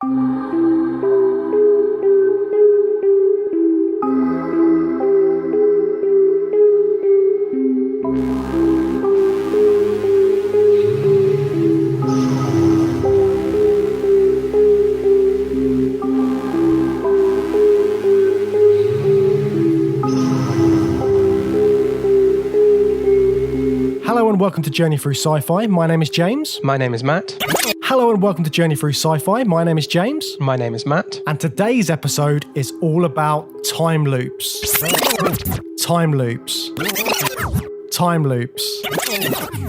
Hello and welcome to Journey Through Sci-Fi. My name is James. My name is Matt. Hello and welcome to Journey Through Sci-Fi. My name is James. My name is Matt. And today's episode is all about time loops. Time loops. Time loops.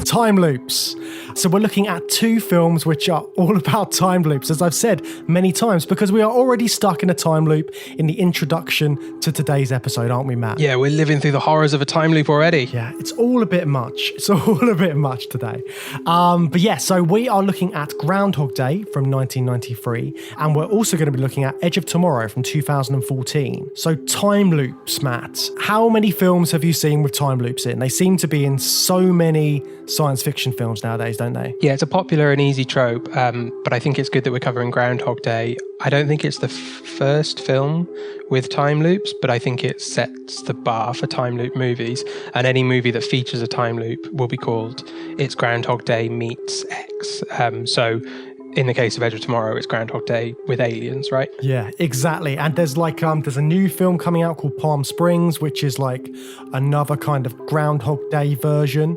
Time loops. So we're looking at two films which are all about time loops, as I've said many times, because we are already stuck in a time loop in the introduction to today's episode, aren't we, Matt? Yeah, we're living through the horrors of a time loop already. Yeah, it's all a bit much. It's all a bit much today. But yeah, so we are looking at Groundhog Day from 1993, and we're also going to be looking at Edge of Tomorrow from 2014. So time loops, Matt. How many films have you seen with time loops in? They seem to be in so many science fiction films nowadays, don't they? Yeah, it's a popular and easy trope, but I think it's good that we're covering Groundhog Day. I don't think it's the first film with time loops, but I think it sets the bar for time loop movies, and any movie that features a time loop will be called It's Groundhog Day meets X. So in the case of Edge of Tomorrow, it's Groundhog Day with aliens, right? Yeah, exactly. And there's there's a new film coming out called Palm Springs, which is like another kind of Groundhog Day version.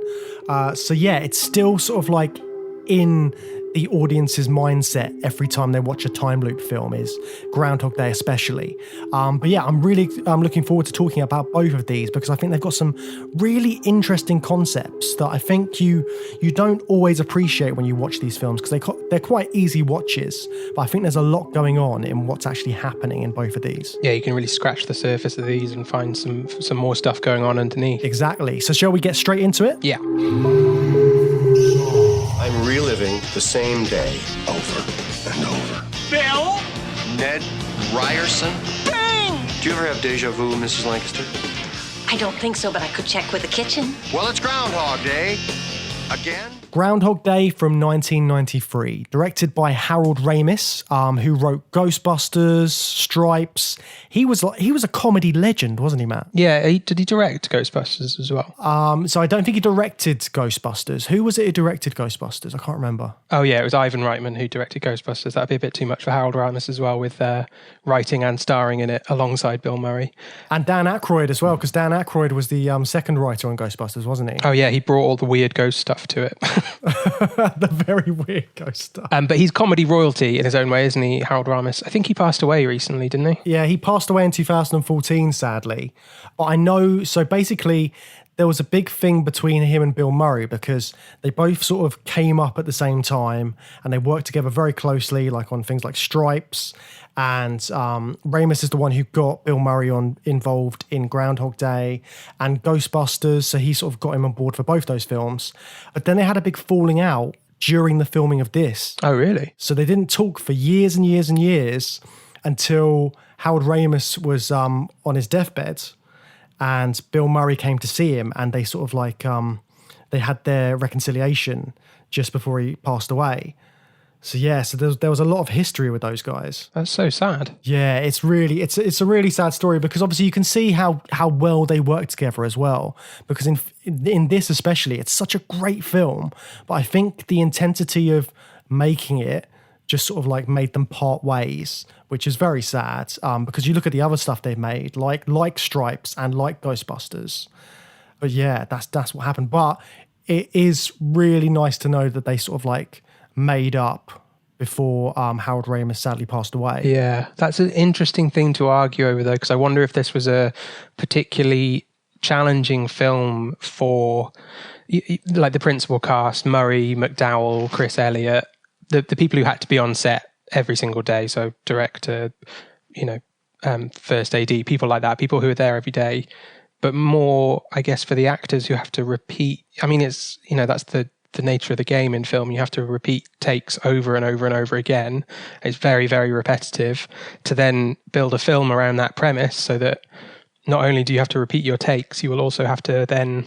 So yeah, it's still sort of like in the audience's mindset every time they watch a time loop film, is Groundhog Day especially. But yeah, I'm looking forward to talking about both of these because I think they've got some really interesting concepts that I think you don't always appreciate when you watch these films, because they're quite easy watches, but I think there's a lot going on in what's actually happening in both of these. Yeah, you can really scratch the surface of these and find some more stuff going on underneath. Exactly. So shall we get straight into it? Yeah. I'm reliving the same day over and over. Bill? Ned Ryerson? Bang! Do you ever have deja vu, Mrs. Lancaster? I don't think so, but I could check with the kitchen. Well, it's Groundhog Day. Again? Groundhog Day from 1993, directed by Harold Ramis, who wrote Ghostbusters, Stripes. He was a comedy legend, wasn't he, Matt? Yeah, did he direct Ghostbusters as well? So I don't think he directed Ghostbusters. Who was it who directed Ghostbusters? I can't remember. Oh yeah, it was Ivan Reitman who directed Ghostbusters. That'd be a bit too much for Harold Ramis as well, with writing and starring in it alongside Bill Murray. And Dan Aykroyd as well, because Dan Aykroyd was the second writer on Ghostbusters, wasn't he? Oh yeah, he brought all the weird ghost stuff to it. The very weird ghost stuff. But he's comedy royalty in his own way, isn't he, Harold Ramis? I think he passed away recently, didn't he? Yeah, he passed away in 2014, sadly. But I know, so basically there was a big thing between him and Bill Murray because they both sort of came up at the same time and they worked together very closely, like on things like Stripes. And Ramis is the one who got Bill Murray involved in Groundhog Day and Ghostbusters, so he sort of got him on board for both those films. But then they had a big falling out during the filming of this. Oh, really? So they didn't talk for years and years and years until Harold Ramis was on his deathbed, and Bill Murray came to see him, and they sort of like they had their reconciliation just before he passed away. So yeah, so there was a lot of history with those guys. That's so sad. Yeah, it's a really sad story because obviously you can see how well they work together as well. Because in this especially, it's such a great film, but I think the intensity of making it just sort of like made them part ways, which is very sad. Because you look at the other stuff they've made, like Stripes and like Ghostbusters. But yeah, that's what happened. But it is really nice to know that they sort of like made up before Harold Ramis sadly passed away. Yeah, that's an interesting thing to argue over though, because I wonder if this was a particularly challenging film for like the principal cast, Murray, McDowell, Chris Elliott, the people who had to be on set every single day, so director, first AD, people like that, people who are there every day, but more, I guess, for the actors who have to repeat. I mean, it's, that's the nature of the game in film. You have to repeat takes over and over and over again. It's very, very repetitive to then build a film around that premise, so that not only do you have to repeat your takes, you will also have to then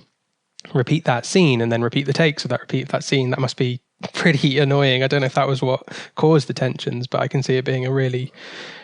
repeat that scene and then repeat the takes of that repeat of that scene. That must be pretty annoying. I don't know if that was what caused the tensions, but I can see it being a really,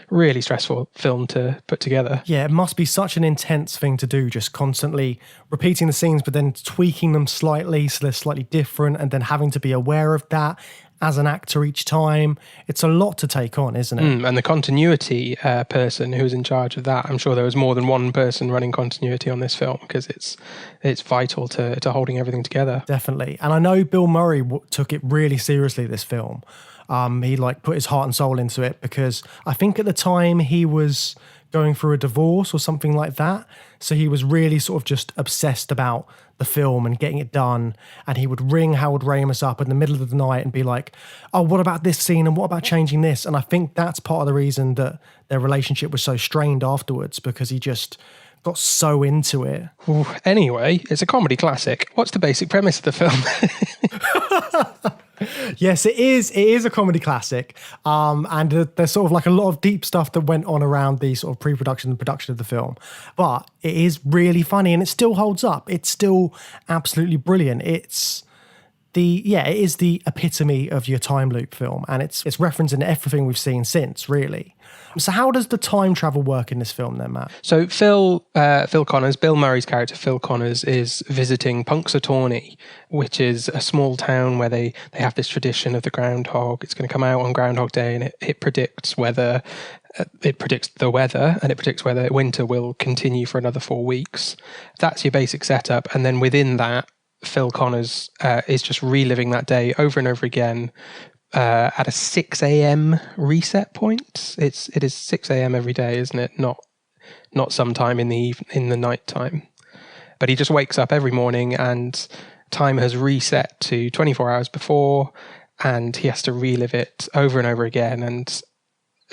really stressful film to put together. Yeah, it must be such an intense thing to do, just constantly repeating the scenes, but then tweaking them slightly so they're slightly different, and then having to be aware of that as an actor each time. It's a lot to take on, isn't it? And the continuity person who was in charge of that, I'm sure there was more than one person running continuity on this film, because it's vital to holding everything together. Definitely. And I know Bill Murray took it really seriously, this film. He like put his heart and soul into it, because I think at the time he was going through a divorce or something like that. So he was really sort of just obsessed about the film and getting it done. And he would ring Howard Ramis up in the middle of the night and be like, oh, what about this scene? And what about changing this? And I think that's part of the reason that their relationship was so strained afterwards, because he just got so into it. Ooh, anyway, it's a comedy classic. What's the basic premise of the film? Yes, it is. It is a comedy classic. And there's sort of like a lot of deep stuff that went on around the sort of pre-production and production of the film. But it is really funny, and it still holds up. It's still absolutely brilliant. It is the epitome of your time loop film, and it's referencing everything we've seen since, really. So how does the time travel work in this film then, Matt? So Phil Connors, Bill Murray's character Phil Connors, is visiting Punxsutawney, which is a small town where they have this tradition of the groundhog. It's going to come out on Groundhog Day, and it predicts whether it predicts the weather, and it predicts whether winter will continue for another 4 weeks. That's your basic setup, and then within that, Phil Connors is just reliving that day over and over again at a 6 a.m. reset point. It is 6 a.m. every day, isn't it? Not sometime in the night time. But he just wakes up every morning and time has reset to 24 hours before, and he has to relive it over and over again, and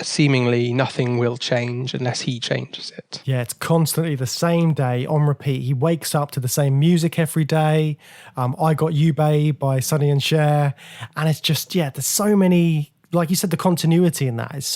seemingly nothing will change unless he changes it. Yeah, it's constantly the same day on repeat. He wakes up to the same music every day. I Got You Babe by Sonny and Cher. And it's just, there's so many, like you said, the continuity in that is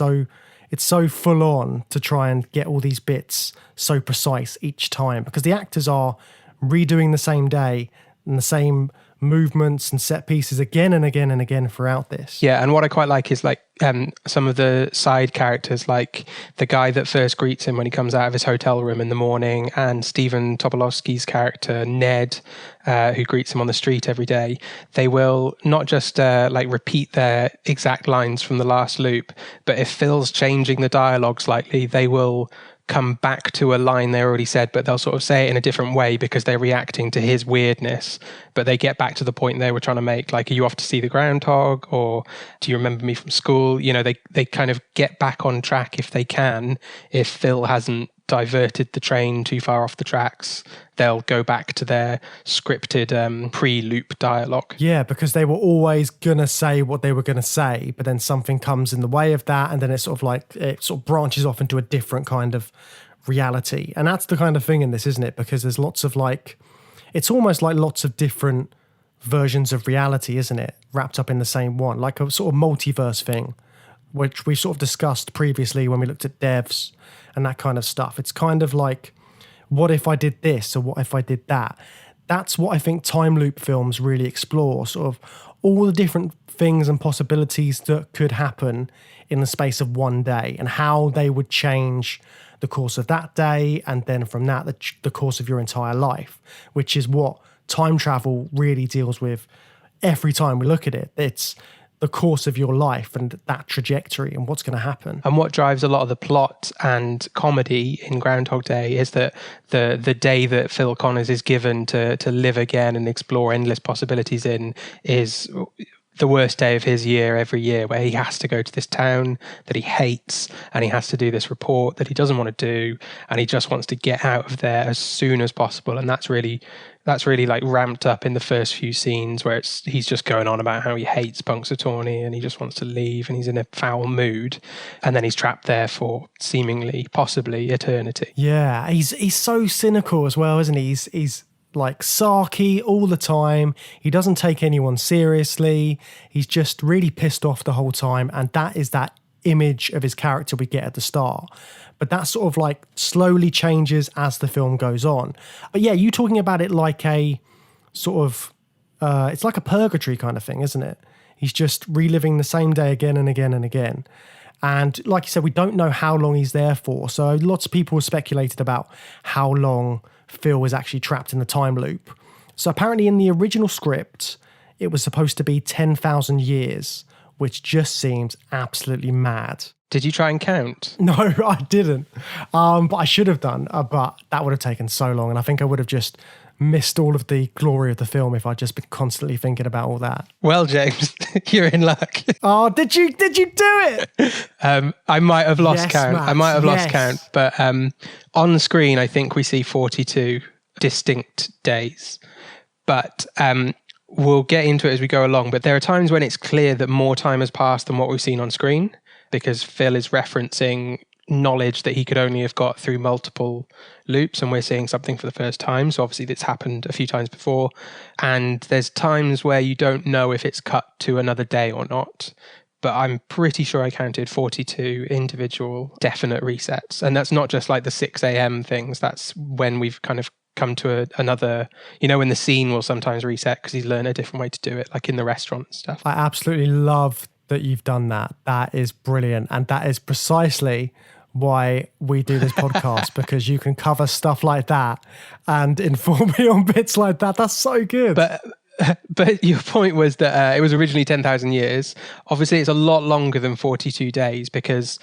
it's so full on to try and get all these bits so precise each time, because the actors are redoing the same day and the same movements and set pieces again and again and again throughout this. Yeah, and what I quite like is like some of the side characters, like the guy that first greets him when he comes out of his hotel room in the morning, and Stephen Tobolowsky's character Ned, who greets him on the street every day. They will not just like repeat their exact lines from the last loop, but if Phil's changing the dialogue slightly, they will come back to a line they already said, but they'll sort of say it in a different way because they're reacting to his weirdness. But they get back to the point they were trying to make, like, are you off to see the groundhog, or do you remember me from school? You know, they kind of get back on track if they can. If Phil hasn't diverted the train too far off the tracks, they'll go back to their scripted pre-loop dialogue. Yeah, because they were always going to say what they were going to say, but then something comes in the way of that, and then it sort of branches off into a different kind of reality. And that's the kind of thing in this, isn't it? Because there's lots of it's almost like lots of different versions of reality, isn't it? Wrapped up in the same one, like a sort of multiverse thing, which we sort of discussed previously when we looked at devs and that kind of stuff. It's kind of like, what if I did this, or what if I did that? That's what I think time loop films really explore, sort of all the different things and possibilities that could happen in the space of one day, and how they would change the course of that day, and then from that, the course of your entire life, which is what time travel really deals with every time we look at it. It's the course of your life and that trajectory and what's going to happen. And what drives a lot of the plot and comedy in Groundhog Day is that the day that Phil Connors is given to live again and explore endless possibilities in is the worst day of his year every year, where he has to go to this town that he hates, and he has to do this report that he doesn't want to do, and he just wants to get out of there as soon as possible. And that's really like ramped up in the first few scenes, where he's just going on about how he hates Punxsutawney and he just wants to leave, and he's in a foul mood, and then he's trapped there for seemingly, possibly eternity. Yeah, he's so cynical as well, isn't he? He's like sarky all the time. He doesn't take anyone seriously. He's just really pissed off the whole time, and that is that image of his character we get at the start. But that sort of like slowly changes as the film goes on. But yeah, you talking about it like a sort of it's like a purgatory kind of thing, isn't it? He's just reliving the same day again and again and again. And like you said, we don't know how long he's there for. So lots of people have speculated about how long Phil is actually trapped in the time loop. So apparently in the original script, it was supposed to be 10,000 years, which just seems absolutely mad. Did you try and count? No, I didn't. But I should have done. But that would have taken so long. And I think I would have just missed all of the glory of the film if I'd just been constantly thinking about all that. Well, James, you're in luck. Oh, did you do it? I might have lost count. Matt, I might have lost yes. count. But on screen, I think we see 42 distinct days. But we'll get into it as we go along. But there are times when it's clear that more time has passed than what we've seen on screen, because Phil is referencing knowledge that he could only have got through multiple loops, and we're seeing something for the first time. So obviously that's happened a few times before. And there's times where you don't know if it's cut to another day or not. But I'm pretty sure I counted 42 individual definite resets. And that's not just like the 6 a.m. things. That's when we've kind of come to another, when the scene will sometimes reset because he's learned a different way to do it, like in the restaurant and stuff. I absolutely love that you've done that. That is brilliant. And that is precisely why we do this podcast, because you can cover stuff like that and inform me on bits like that. That's so good. But your point was that it was originally 10,000 years. Obviously, it's a lot longer than 42 days because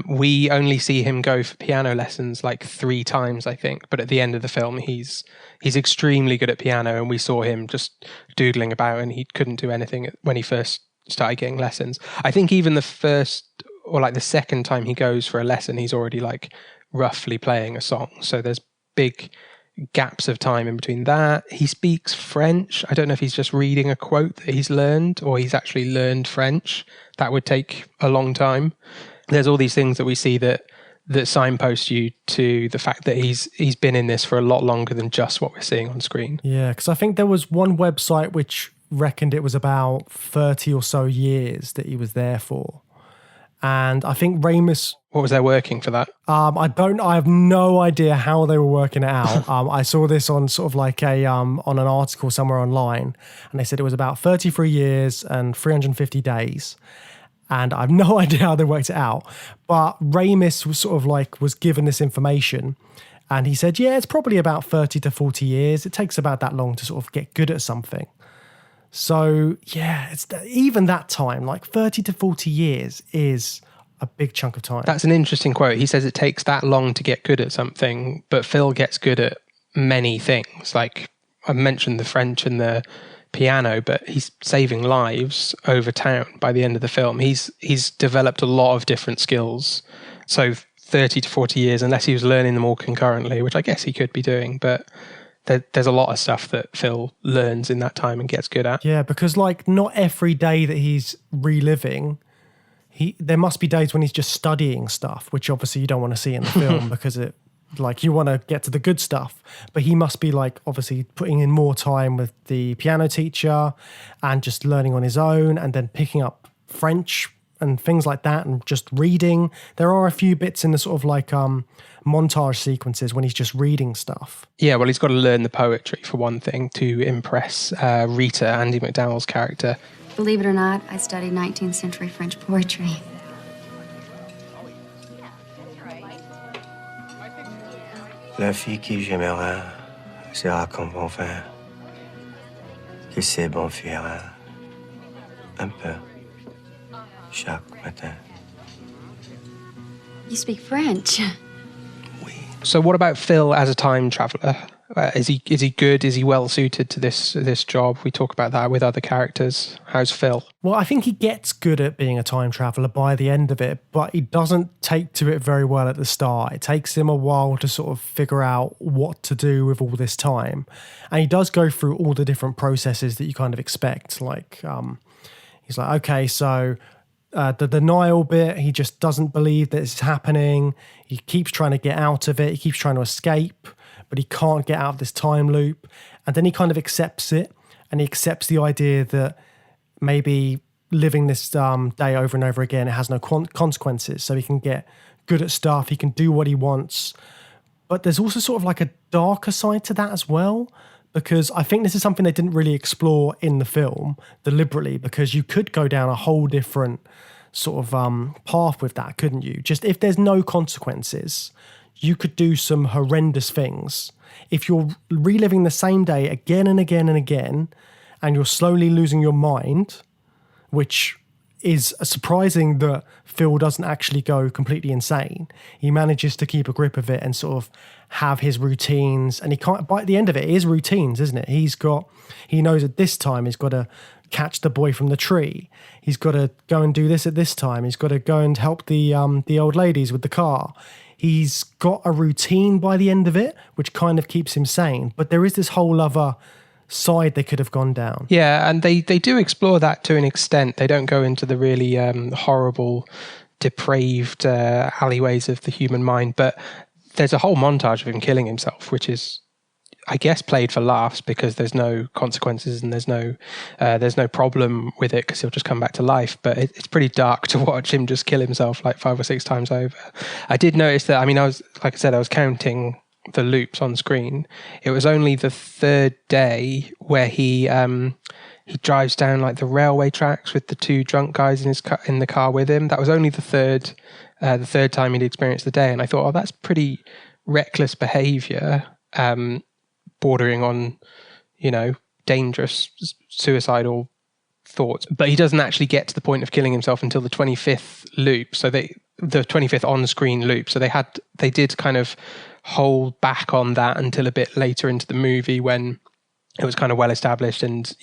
we only see him go for piano lessons like 3 times, I think. But at the end of the film, he's extremely good at piano, and we saw him just doodling about, and he couldn't do anything when he first started getting lessons. I think even the first or like the second time he goes for a lesson, he's already like roughly playing a song. So there's big gaps of time in between that. He speaks French. I don't know if he's just reading a quote that he's learned or he's actually learned French. That would take a long time. There's all these things that we see that signpost you to the fact that he's been in this for a lot longer than just what we're seeing on screen. Yeah, because I think there was one website which reckoned it was about 30 or so years that he was there for. And I think Ramis... What was their working for that? I have no idea how they were working it out. I saw this on sort of like on an article somewhere online, and they said it was about 33 years and 350 days. And I have no idea how they worked it out. But Ramis was given this information, and he said, yeah, it's probably about 30 to 40 years. It takes about that long to sort of get good at something. So yeah, even that time, like 30 to 40 years is a big chunk of time. That's an interesting quote. He says it takes that long to get good at something, but Phil gets good at many things. Like I mentioned the French and the piano, but he's saving lives over town by the end of the film. He's developed a lot of different skills. So 30 to 40 years, unless he was learning them all concurrently, which I guess he could be doing, but there's a lot of stuff that Phil learns in that time and gets good at. Yeah, because like not every day that he's reliving, there must be days when he's just studying stuff, which obviously you don't want to see in the film because you want to get to the good stuff. But he must be like obviously putting in more time with the piano teacher and just learning on his own, and then picking up French and things like that, and just reading. There are a few bits in the sort of like montage sequences when he's just reading stuff. Yeah, well, he's got to learn the poetry for one thing to impress Rita, Andy McDowell's character. Believe it or not, I studied 19th century French poetry. La fille qui j'aimerais sera comme bon vin, qui sait bon fuira un peu chaque matin. You speak French. Oui. So what about Phil as a time traveler? Is he good? Is he well suited to this job? We talk about that with other characters. How's Phil? Well, I think he gets good at being a time traveler by the end of it, but he doesn't take to it very well at the start. It takes him a while to sort of figure out what to do with all this time. And he does go through all the different processes that you kind of expect. Like, he's like, okay, so the denial bit, he just doesn't believe that it's happening. He keeps trying to get out of it. He keeps trying to escape, but he can't get out of this time loop. And then he kind of accepts it, and he accepts the idea that maybe living this day over and over again, it has no consequences. So he can get good at stuff. He can do what he wants. But there's also sort of like a darker side to that as well, because I think this is something they didn't really explore in the film deliberately, because you could go down a whole different sort of path with that, couldn't you? Just if there's no consequences, you could do some horrendous things. If you're reliving the same day again and again and again, and you're slowly losing your mind, which is surprising that Phil doesn't actually go completely insane. He manages to keep a grip of it and sort of have his routines, and he can't, by the end of it, it is routines, isn't it? He knows at this time he's got to catch the boy from the tree. He's got to go and do this at this time. He's got to go and help the old ladies with the car. He's got a routine by the end of it, which kind of keeps him sane. But there is this whole other side they could have gone down. Yeah, and they do explore that to an extent. They don't go into the really horrible, depraved alleyways of the human mind, but there's a whole montage of him killing himself, which is, I guess, played for laughs because there's no consequences and there's no problem with it because he'll just come back to life. But it's pretty dark to watch him just kill himself like 5 or 6 times over. I did notice that. I mean, I was counting the loops on screen. It was only the third day where he drives down like the railway tracks with the 2 drunk guys in the car with him. That was only the third time he'd experienced the day, and I thought, oh, that's pretty reckless behaviour, bordering on, dangerous suicidal thoughts. But he doesn't actually get to the point of killing himself until the 25th loop. So the 25th on-screen loop. So they did kind of hold back on that until a bit later into the movie when it was kind of well established, and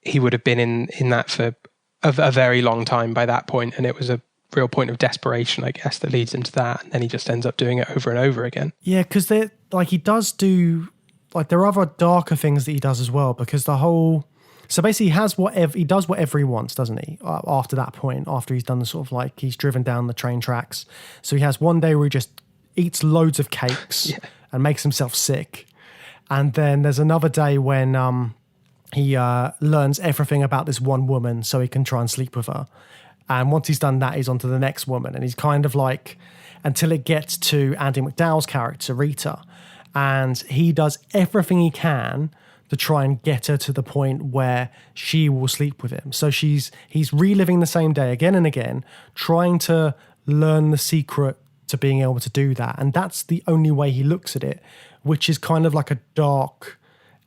he would have been in that for a very long time by that point, and it was a real point of desperation, I guess, that leads into that, and then he just ends up doing it over and over again. Yeah, because he does do, like, there are other darker things that he does as well, because so basically he does whatever he wants, doesn't he? After that point, after he's done the sort of like, he's driven down the train tracks. So he has one day where he just eats loads of cakes and makes himself sick. And then there's another day when he learns everything about this one woman so he can try and sleep with her. And once he's done that, he's on to the next woman. And he's kind of like, until it gets to Andy McDowell's character, Rita. And he does everything he can to try and get her to the point where she will sleep with him. So he's reliving the same day again and again, trying to learn the secret to being able to do that. And that's the only way he looks at it, which is kind of like a dark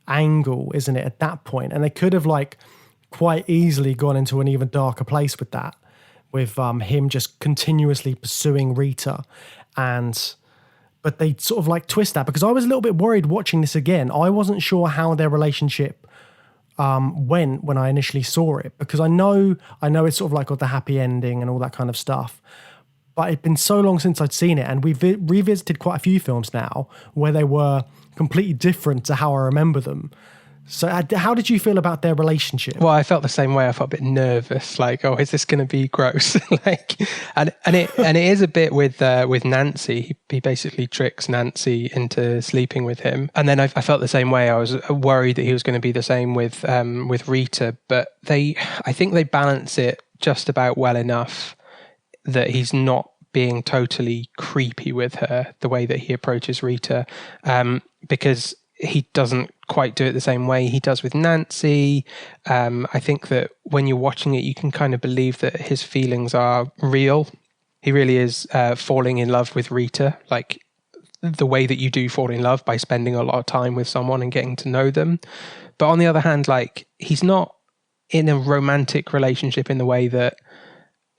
angle, isn't it, at that point? And they could have like quite easily gone into an even darker place with that, with him just continuously pursuing Rita. But they sort of like twist that, because I was a little bit worried watching this again. I wasn't sure how their relationship went when I initially saw it, because I know it's sort of like got the happy ending and all that kind of stuff. But it'd been so long since I'd seen it, and we've revisited quite a few films now where they were completely different to how I remember them. So how did you feel about their relationship? Well, I felt the same way. I felt a bit nervous, like, oh, is this going to be gross? and it is a bit with Nancy. He basically tricks Nancy into sleeping with him, and then I felt the same way. I was worried that he was going to be the same with Rita, but I think they balance it just about well enough that he's not being totally creepy with her the way that he approaches Rita, because he doesn't quite do it the same way he does with Nancy. I think that when you're watching it, you can kind of believe that his feelings are real. He really is falling in love with Rita, like the way that you do fall in love by spending a lot of time with someone and getting to know them. But on the other hand, like, he's not in a romantic relationship in the way that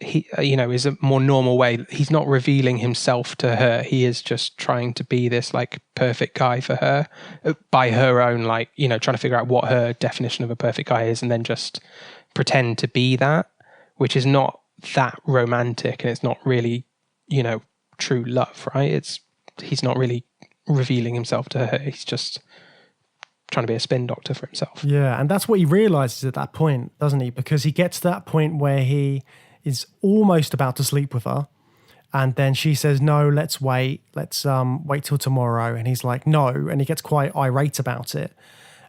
he, is a more normal way. He's not revealing himself to her. He is just trying to be this like perfect guy for her by her own, like, trying to figure out what her definition of a perfect guy is and then just pretend to be that, which is not that romantic, and it's not really, true love, right? He's not really revealing himself to her. He's just trying to be a spin doctor for himself. Yeah, and that's what he realizes at that point, doesn't he? Because he gets to that point where he is almost about to sleep with her, and then she says, no, let's wait till tomorrow. And he's like, no, and he gets quite irate about it.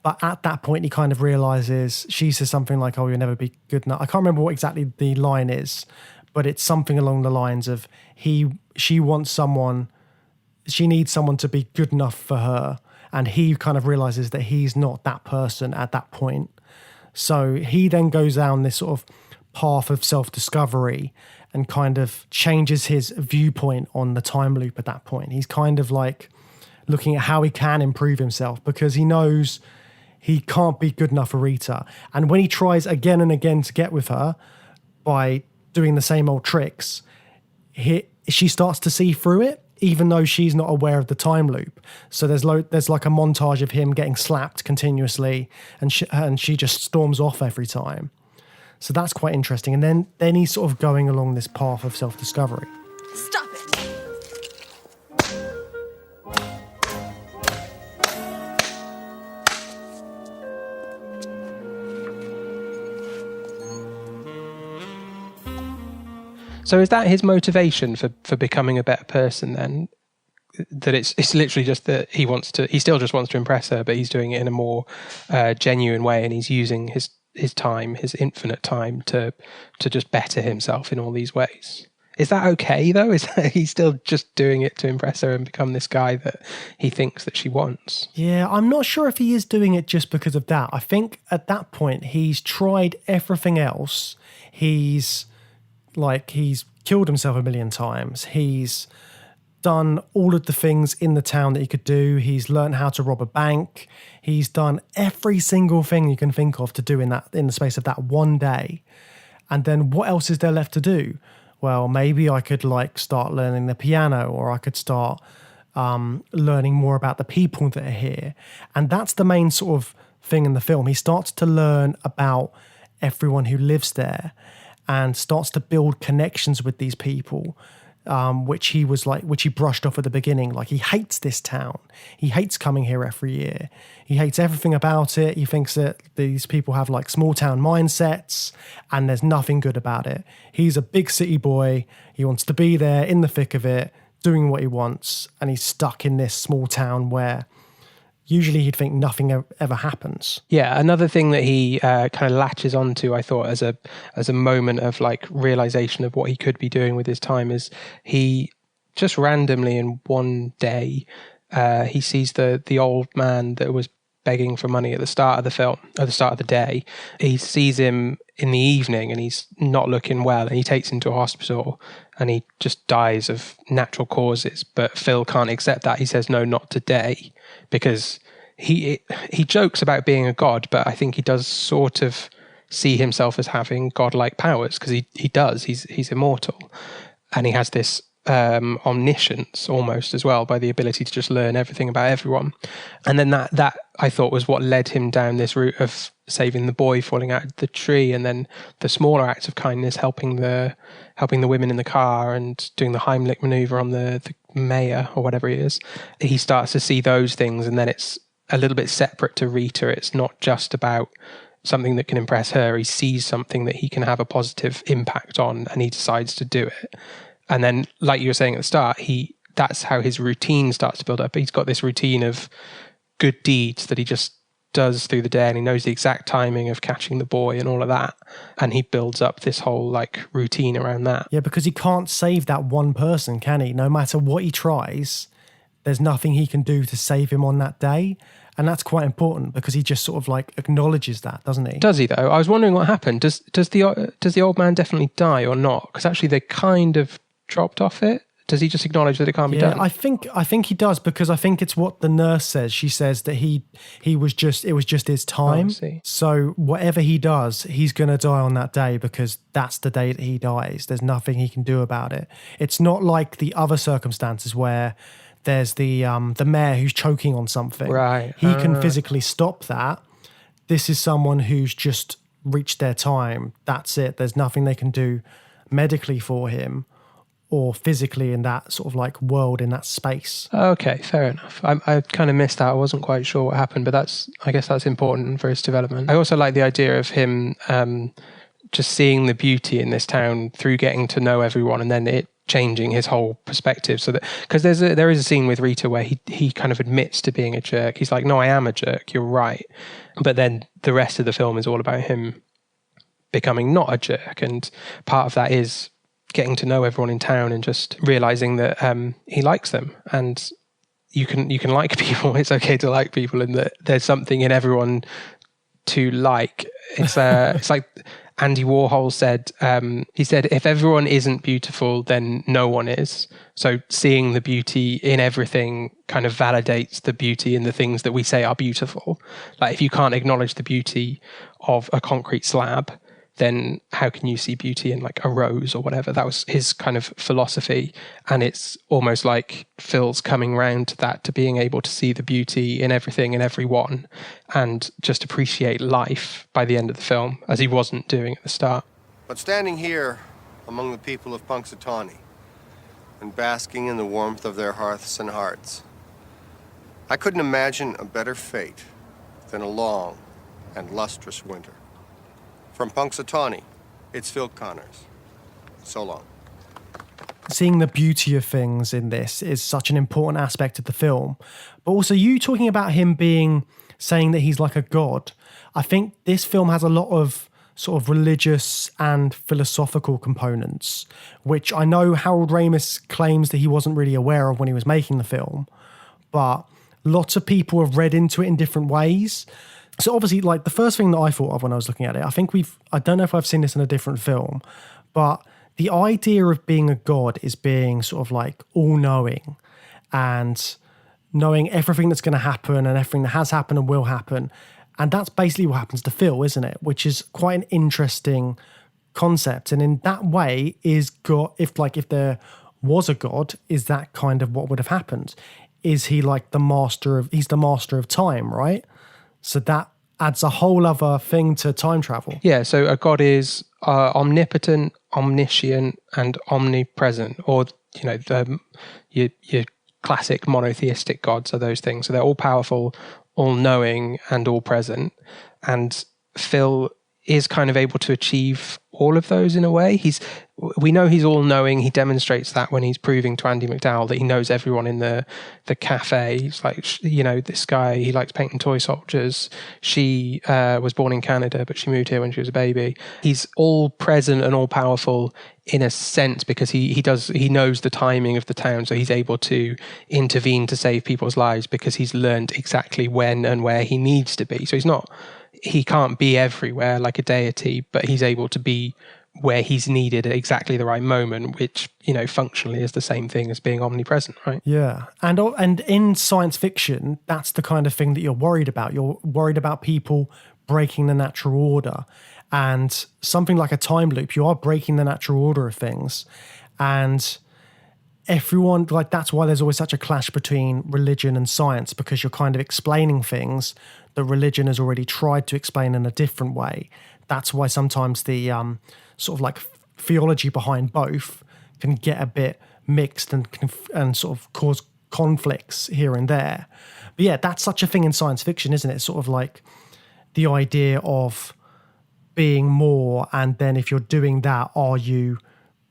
But at that point, he kind of realizes, she says something like, oh, you'll never be good enough. I can't remember what exactly the line is, but it's something along the lines of she needs someone to be good enough for her. and he kind of realizes that he's not that person at that point. So he then goes down this sort of path of self-discovery and kind of changes his viewpoint on the time loop at that point. He's kind of like looking at how he can improve himself, because he knows he can't be good enough for Rita. And when he tries again and again to get with her by doing the same old tricks, she starts to see through it, even though she's not aware of the time loop. So there's like a montage of him getting slapped continuously, and she just storms off every time. So that's quite interesting. And then he's sort of going along this path of self-discovery. Stop it! So is that his motivation for becoming a better person then? That it's literally just that he still just wants to impress her, but he's doing it in a more genuine way, and he's using his time, his infinite time, to just better himself in all these ways. Is that okay though? Is that he's still just doing it to impress her and become this guy that he thinks that she wants? Yeah, I'm not sure if he is doing it just because of that. I think at that point he's tried everything else. He's killed himself a million times. He's done all of the things in the town that he could do. He's learned how to rob a bank. He's done every single thing you can think of to do in the space of that one day. And then what else is there left to do? Well, maybe I could start learning the piano, or I could start learning more about the people that are here. And that's the main sort of thing in the film. He starts to learn about everyone who lives there and starts to build connections with these people, which he brushed off at the beginning. Like, he hates this town. He hates coming here every year. He hates everything about it. He thinks that these people have small town mindsets and there's nothing good about it. He's a big city boy. He wants to be there in the thick of it, doing what he wants. And he's stuck in this small town where usually he'd think nothing ever happens. Yeah, another thing that he kind of latches onto, I thought, as a moment of realization of what he could be doing with his time, is he just randomly in one day he sees the old man that was begging for money at the start of the film, at the start of the day. He sees him in the evening and he's not looking well, and he takes him to a hospital and he just dies of natural causes. But Phil can't accept that. He says, no, not today, because he jokes about being a god, but I think he does sort of see himself as having godlike powers, because he does. He's immortal, and he has this omniscience almost as well, by the ability to just learn everything about everyone. And then that I thought was what led him down this route of saving the boy falling out of the tree, and then the smaller acts of kindness, helping the women in the car and doing the Heimlich maneuver on the mayor or whatever he is. He starts to see those things, and then it's a little bit separate to Rita. It's not just about something that can impress her. He sees something that he can have a positive impact on, and he decides to do it. And then, like you were saying at the start, that's how his routine starts to build up. He's got this routine of good deeds that he just does through the day, and he knows the exact timing of catching the boy and all of that. And he builds up this whole routine around that. Yeah, because he can't save that one person, can he? No matter what he tries, there's nothing he can do to save him on that day. And that's quite important, because he just sort of acknowledges that, doesn't he? Does he though? I was wondering what happened. Does the old man definitely die or not? Because actually they kind of dropped off it. Does he just acknowledge that it can't be done? I think he does, because I think it's what the nurse says. She says that it was just his time. Oh, I see. So whatever he does, he's going to die on that day, because that's the day that he dies. There's nothing he can do about it. It's not like the other circumstances where there's the mayor who's choking on something. Right. He can physically stop that. This is someone who's just reached their time. That's it. There's nothing they can do medically for him or physically in that sort of world, in that space. Okay, fair enough. I kind of missed out. I wasn't quite sure what happened, but I guess that's important for his development. I also like the idea of him just seeing the beauty in this town through getting to know everyone, and then it changing his whole perspective. So that, because there is a scene with Rita where he kind of admits to being a jerk. He's like, no, I am a jerk, you're right. But then the rest of the film is all about him becoming not a jerk, and part of that is getting to know everyone in town and just realizing that he likes them. And you can like people. It's okay to like people, and that there's something in everyone to like. It's like Andy Warhol said. He said, if everyone isn't beautiful, then no one is. So seeing the beauty in everything kind of validates the beauty in the things that we say are beautiful. Like if you can't acknowledge the beauty of a concrete slab, then how can you see beauty in like a rose or whatever? That was his kind of philosophy. And it's almost like Phil's coming round to that, to being able to see the beauty in everything and everyone, and just appreciate life by the end of the film, as he wasn't doing at the start. But standing here among the people of Punxsutawney and basking in the warmth of their hearths and hearts, I couldn't imagine a better fate than a long and lustrous winter. From Punxsutawney, it's Phil Connors. So long. Seeing the beauty of things in this is such an important aspect of the film. But also you talking about him saying that he's like a god. I think this film has a lot of sort of religious and philosophical components, which I know Harold Ramis claims that he wasn't really aware of when he was making the film, but lots of people have read into it in different ways. So obviously, like the first thing that I thought of when I was looking at it, I don't know if I've seen this in a different film, but the idea of being a god is being sort of like all-knowing and knowing everything that's going to happen and everything that has happened and will happen. And that's basically what happens to Phil, isn't it? Which is quite an interesting concept. And in that way, if there was a god, is that kind of what would have happened? Is he like he's the master of time, right? So that adds a whole other thing to time travel. Yeah, so a god is omnipotent, omniscient, and omnipresent, or your classic monotheistic gods are those things. So they're all powerful, all knowing, and all present. And Phil is kind of able to achieve all of those in a way. We know he's all knowing. He demonstrates that when he's proving to Andy McDowell that he knows everyone in the cafe. He's like, this guy, he likes painting toy soldiers. She was born in Canada, but she moved here when she was a baby. He's all present and all powerful in a sense because he knows the timing of the town, so he's able to intervene to save people's lives because he's learned exactly when and where he needs to be. So he can't be everywhere like a deity, but he's able to be where he's needed at exactly the right moment, which, functionally is the same thing as being omnipresent, right? Yeah. And in science fiction, that's the kind of thing that you're worried about. You're worried about people breaking the natural order. And something like a time loop, you are breaking the natural order of things. And everyone, like, that's why there's always such a clash between religion and science, because you're kind of explaining things that religion has already tried to explain in a different way. That's why sometimes the sort of like theology behind both can get a bit mixed and sort of cause conflicts here and there. But yeah, that's such a thing in science fiction, isn't it? Sort of like the idea of being more, and then if you're doing that, are you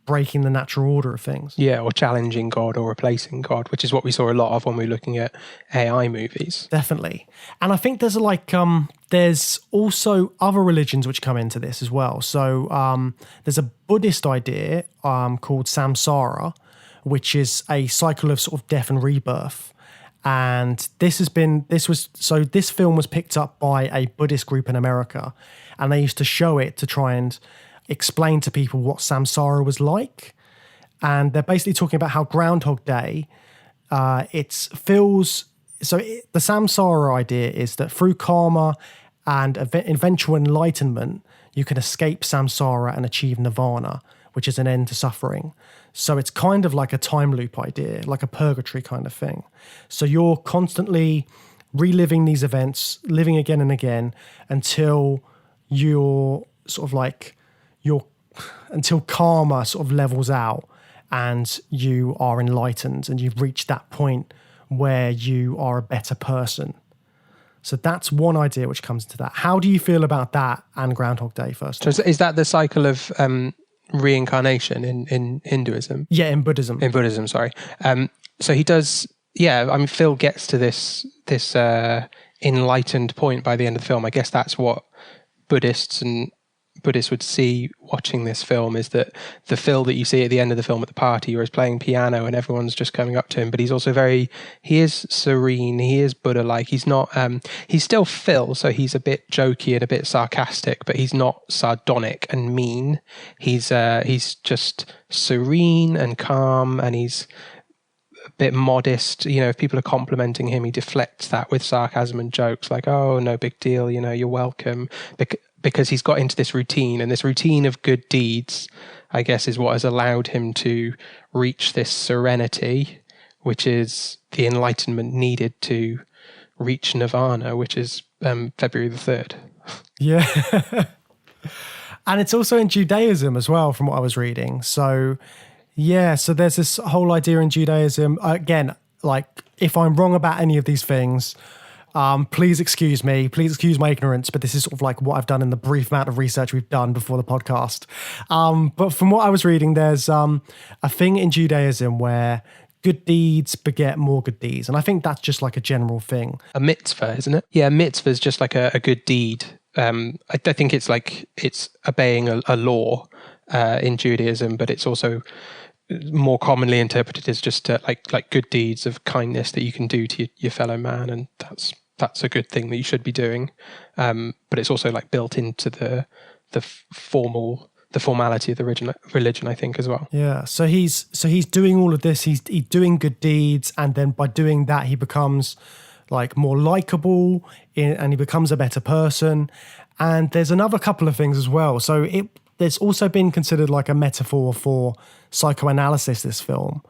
breaking the natural order of things? Yeah, or challenging God or replacing God, which is what we saw a lot of when we were looking at AI movies. Definitely. And I think there's there's also other religions which come into this as well. So there's a Buddhist idea called samsara, which is a cycle of sort of death and rebirth. And this film was picked up by a Buddhist group in America, and they used to show it to try and explain to people what samsara was like. And they're basically talking about how Groundhog Day, the samsara idea is that through karma and eventual enlightenment, you can escape samsara and achieve nirvana, which is an end to suffering. So it's kind of like a time loop idea, like a purgatory kind of thing. So you're constantly reliving these events, living again and again until until karma sort of levels out and you are enlightened and you've reached that point where you are a better person. So that's one idea which comes into that. How do you feel about that and Groundhog Day first? So is that the cycle of reincarnation in Hinduism? Yeah, in Buddhism. In Buddhism, sorry. So he does, Phil gets to this enlightened point by the end of the film. I guess that's what Buddhists and Buddhists would see watching this film is that the Phil that you see at the end of the film at the party, where he's playing piano and everyone's just coming up to him, but he's also he is serene, he is Buddha-like. He's not, he's still Phil, so he's a bit jokey and a bit sarcastic, but he's not sardonic and mean. He's just serene and calm, and he's a bit modest. You know, if people are complimenting him, he deflects that with sarcasm and jokes like, oh, no big deal, you know, you're welcome. Because he's got into this routine, and this routine of good deeds, I guess, is what has allowed him to reach this serenity, which is the enlightenment needed to reach nirvana, which is February the 3rd. Yeah. And it's also in Judaism as well, from what I was reading. So, yeah, so there's this whole idea in Judaism. Again, like, if I'm wrong about any of these things, please excuse me. Please excuse my ignorance, but this is sort of like what I've done in the brief amount of research we've done before the podcast. But from what I was reading, there's a thing in Judaism where good deeds beget more good deeds. And I think that's just like a general thing. A mitzvah, isn't it? Yeah, mitzvah is just like a good deed. I think it's like it's obeying a law in Judaism, but it's also more commonly interpreted as just like good deeds of kindness that you can do to your fellow man, and that's a good thing that you should be doing. But it's also like built into the formality of the religion, I think, as well. Yeah. So he's doing all of this. He's doing good deeds, and then by doing that, he becomes like more likable, and he becomes a better person. And there's another couple of things as well. So there's also been considered like a metaphor for psychoanalysis, this film.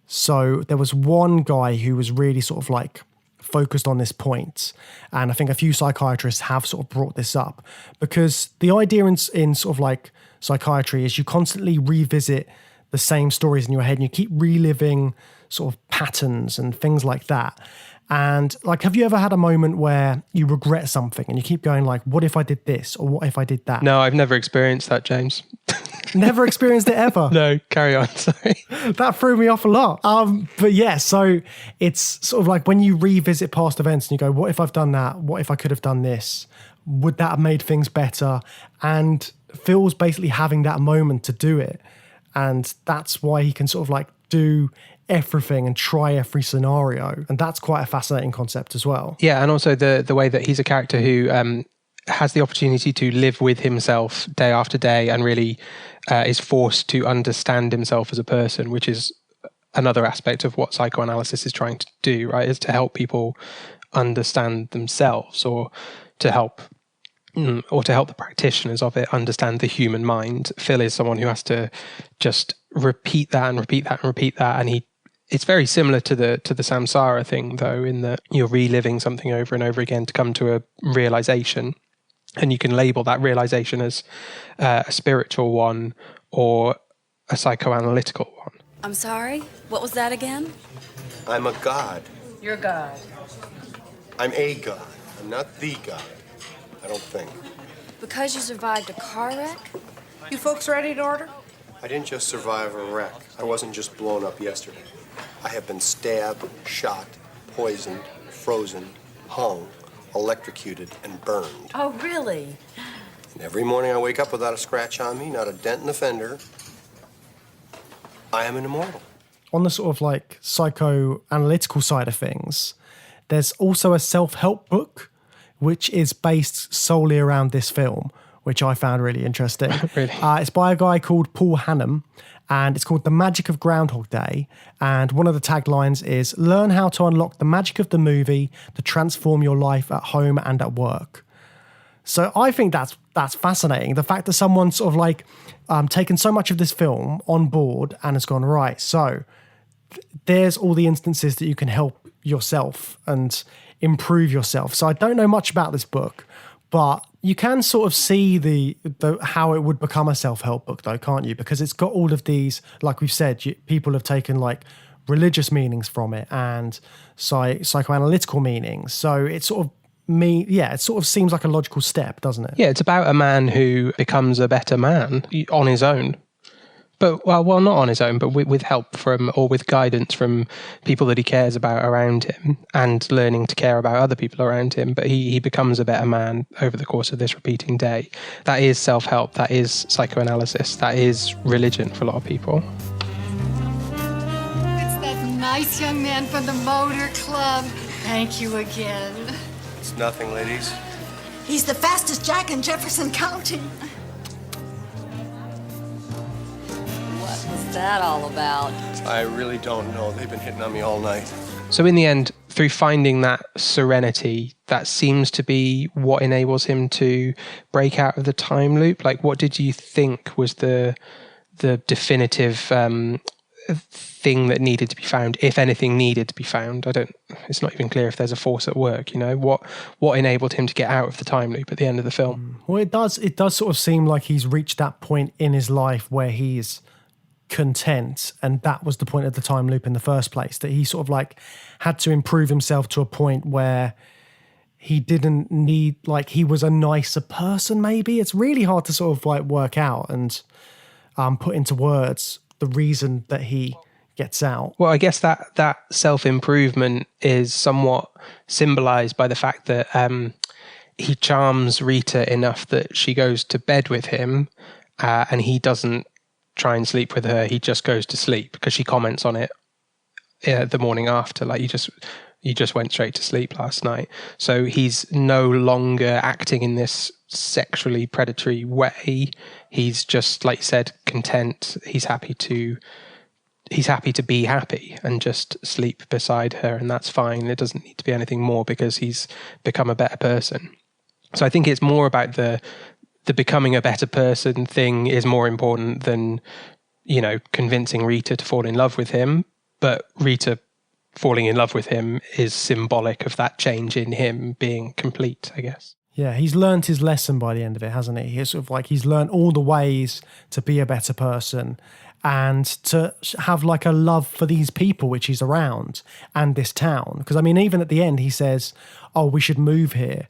So there was one guy who was really sort of like focused on this point, and I think a few psychiatrists have sort of brought this up, because the idea in sort of like psychiatry is you constantly revisit the same stories in your head, and you keep reliving sort of patterns and things like that. And like, have you ever had a moment where you regret something and you keep going like, what if I did this, or what if I did that? No, I've never experienced that, James. Never experienced it ever? No, carry on, sorry. That threw me off a lot. But yeah, so it's sort of like when you revisit past events and you go, what if I've done that? What if I could have done this? Would that have made things better? And Phil's basically having that moment to do it. And that's why he can sort of like do everything and try every scenario. And that's quite a fascinating concept as well. Yeah, and also the way that he's a character who has the opportunity to live with himself day after day, and really is forced to understand himself as a person, which is another aspect of what psychoanalysis is trying to do, right? Is to help people understand themselves, or to help the practitioners of it understand the human mind. Phil is someone who has to just repeat that and repeat that and repeat that, and it's very similar to the samsara thing, though, in that you're reliving something over and over again to come to a realization, and you can label that realization as a spiritual one or a psychoanalytical one. I'm sorry? What was that again? I'm a god. You're God. I'm a god. I'm not the god. I don't think. Because you survived a car wreck? You folks ready to order? I didn't just survive a wreck. I wasn't just blown up yesterday. I have been stabbed, shot, poisoned, frozen, hung, electrocuted, and burned. Oh, really? And every morning I wake up without a scratch on me, not a dent in the fender. I am an immortal. On the sort of like psychoanalytical side of things, there's also a self-help book which is based solely around this film, which I found really interesting. Really? It's by a guy called Paul Hannum, and it's called The Magic of Groundhog Day. And one of the taglines is, learn how to unlock the magic of the movie to transform your life at home and at work. So I think that's fascinating. The fact that someone's sort of like taken so much of this film on board and has gone, right, so there's all the instances that you can help yourself and improve yourself. So I don't know much about this book, but you can sort of see the how it would become a self-help book, though, can't you? Because it's got all of these, like we've said, people have taken like religious meanings from it and psychoanalytical meanings. So it sort of it sort of seems like a logical step, doesn't it? Yeah, it's about a man who becomes a better man on his own But well, not on his own, but with help from, or with guidance from people that he cares about around him, and learning to care about other people around him. But he becomes a better man over the course of this repeating day. That is self-help. That is psychoanalysis. That is religion for a lot of people. It's that nice young man from the motor club. Thank you again. It's nothing, ladies. He's the fastest jack in Jefferson County. What was that all about? I really don't know. They've been hitting on me all night. So in the end, through finding that serenity, that seems to be what enables him to break out of the time loop. Like, what did you think was the definitive thing that needed to be found, if anything needed to be found? It's not even clear if there's a force at work, what enabled him to get out of the time loop at the end of the film? Well, it does sort of seem like he's reached that point in his life where he's content, and that was the point of the time loop in the first place, that he sort of like had to improve himself to a point where he didn't need, like, he was a nicer person. Maybe it's really hard to sort of like work out and put into words the reason that he gets out. Well, I guess that self-improvement is somewhat symbolized by the fact that he charms Rita enough that she goes to bed with him, and he doesn't try and sleep with her. He just goes to sleep because she comments on it the morning after, like, you just went straight to sleep last night. So he's no longer acting in this sexually predatory way. He's just, like you said, content. He's happy to be happy and just sleep beside her, and that's fine. It doesn't need to be anything more because he's become a better person. So I think it's more about the becoming a better person thing is more important than, convincing Rita to fall in love with him. But Rita falling in love with him is symbolic of that change in him being complete, I guess. Yeah, he's learned his lesson by the end of it, hasn't he? He's sort of like, he's learned all the ways to be a better person and to have like a love for these people which he's around and this town. Because I mean, even at the end, he says, "Oh, we should move here,"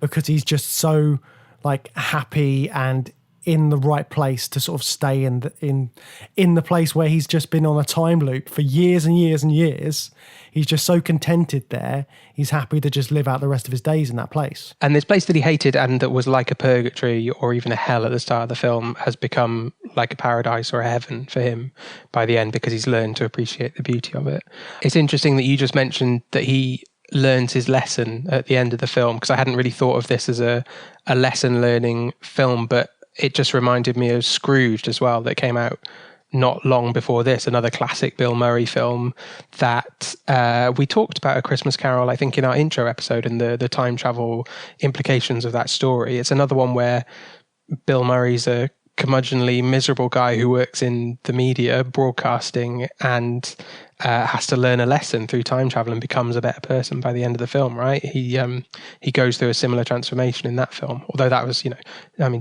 because he's just so like happy and in the right place to sort of stay in the place where he's just been on a time loop for years and years and years. He's just so contented there. He's happy to just live out the rest of his days in that place. And this place that he hated and that was like a purgatory or even a hell at the start of the film has become like a paradise or a heaven for him by the end, because he's learned to appreciate the beauty of it. It's interesting that you just mentioned that he learns his lesson at the end of the film, because I hadn't really thought of this as a lesson learning film, but it just reminded me of Scrooged as well, that came out not long before this, another classic Bill Murray film that we talked about, A Christmas Carol, I think in our intro episode, and the time travel implications of that story. It's another one where Bill Murray's a curmudgeonly, miserable guy who works in the media, broadcasting, and has to learn a lesson through time travel and becomes a better person by the end of the film, right? He goes through a similar transformation in that film, although that was,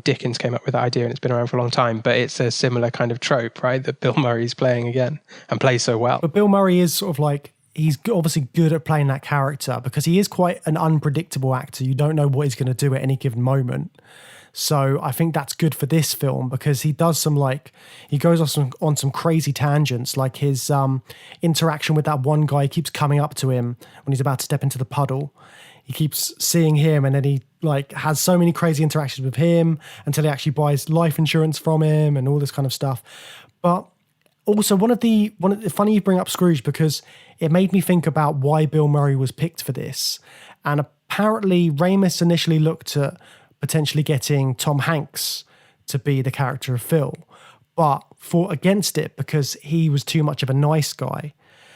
Dickens came up with that idea and it's been around for a long time, but it's a similar kind of trope, right, that Bill Murray's playing again and plays so well. But Bill Murray is sort of like, he's obviously good at playing that character because he is quite an unpredictable actor. You don't know what he's going to do at any given moment. So I think that's good for this film because he does he goes on some crazy tangents, like his interaction with that one guy. He keeps coming up to him when he's about to step into the puddle. He keeps seeing him, and then he has so many crazy interactions with him until he actually buys life insurance from him and all this kind of stuff. But also, funny you bring up Scrooge, because it made me think about why Bill Murray was picked for this. And apparently Ramis initially looked at potentially getting Tom Hanks to be the character of Phil, but fought against it because he was too much of a nice guy.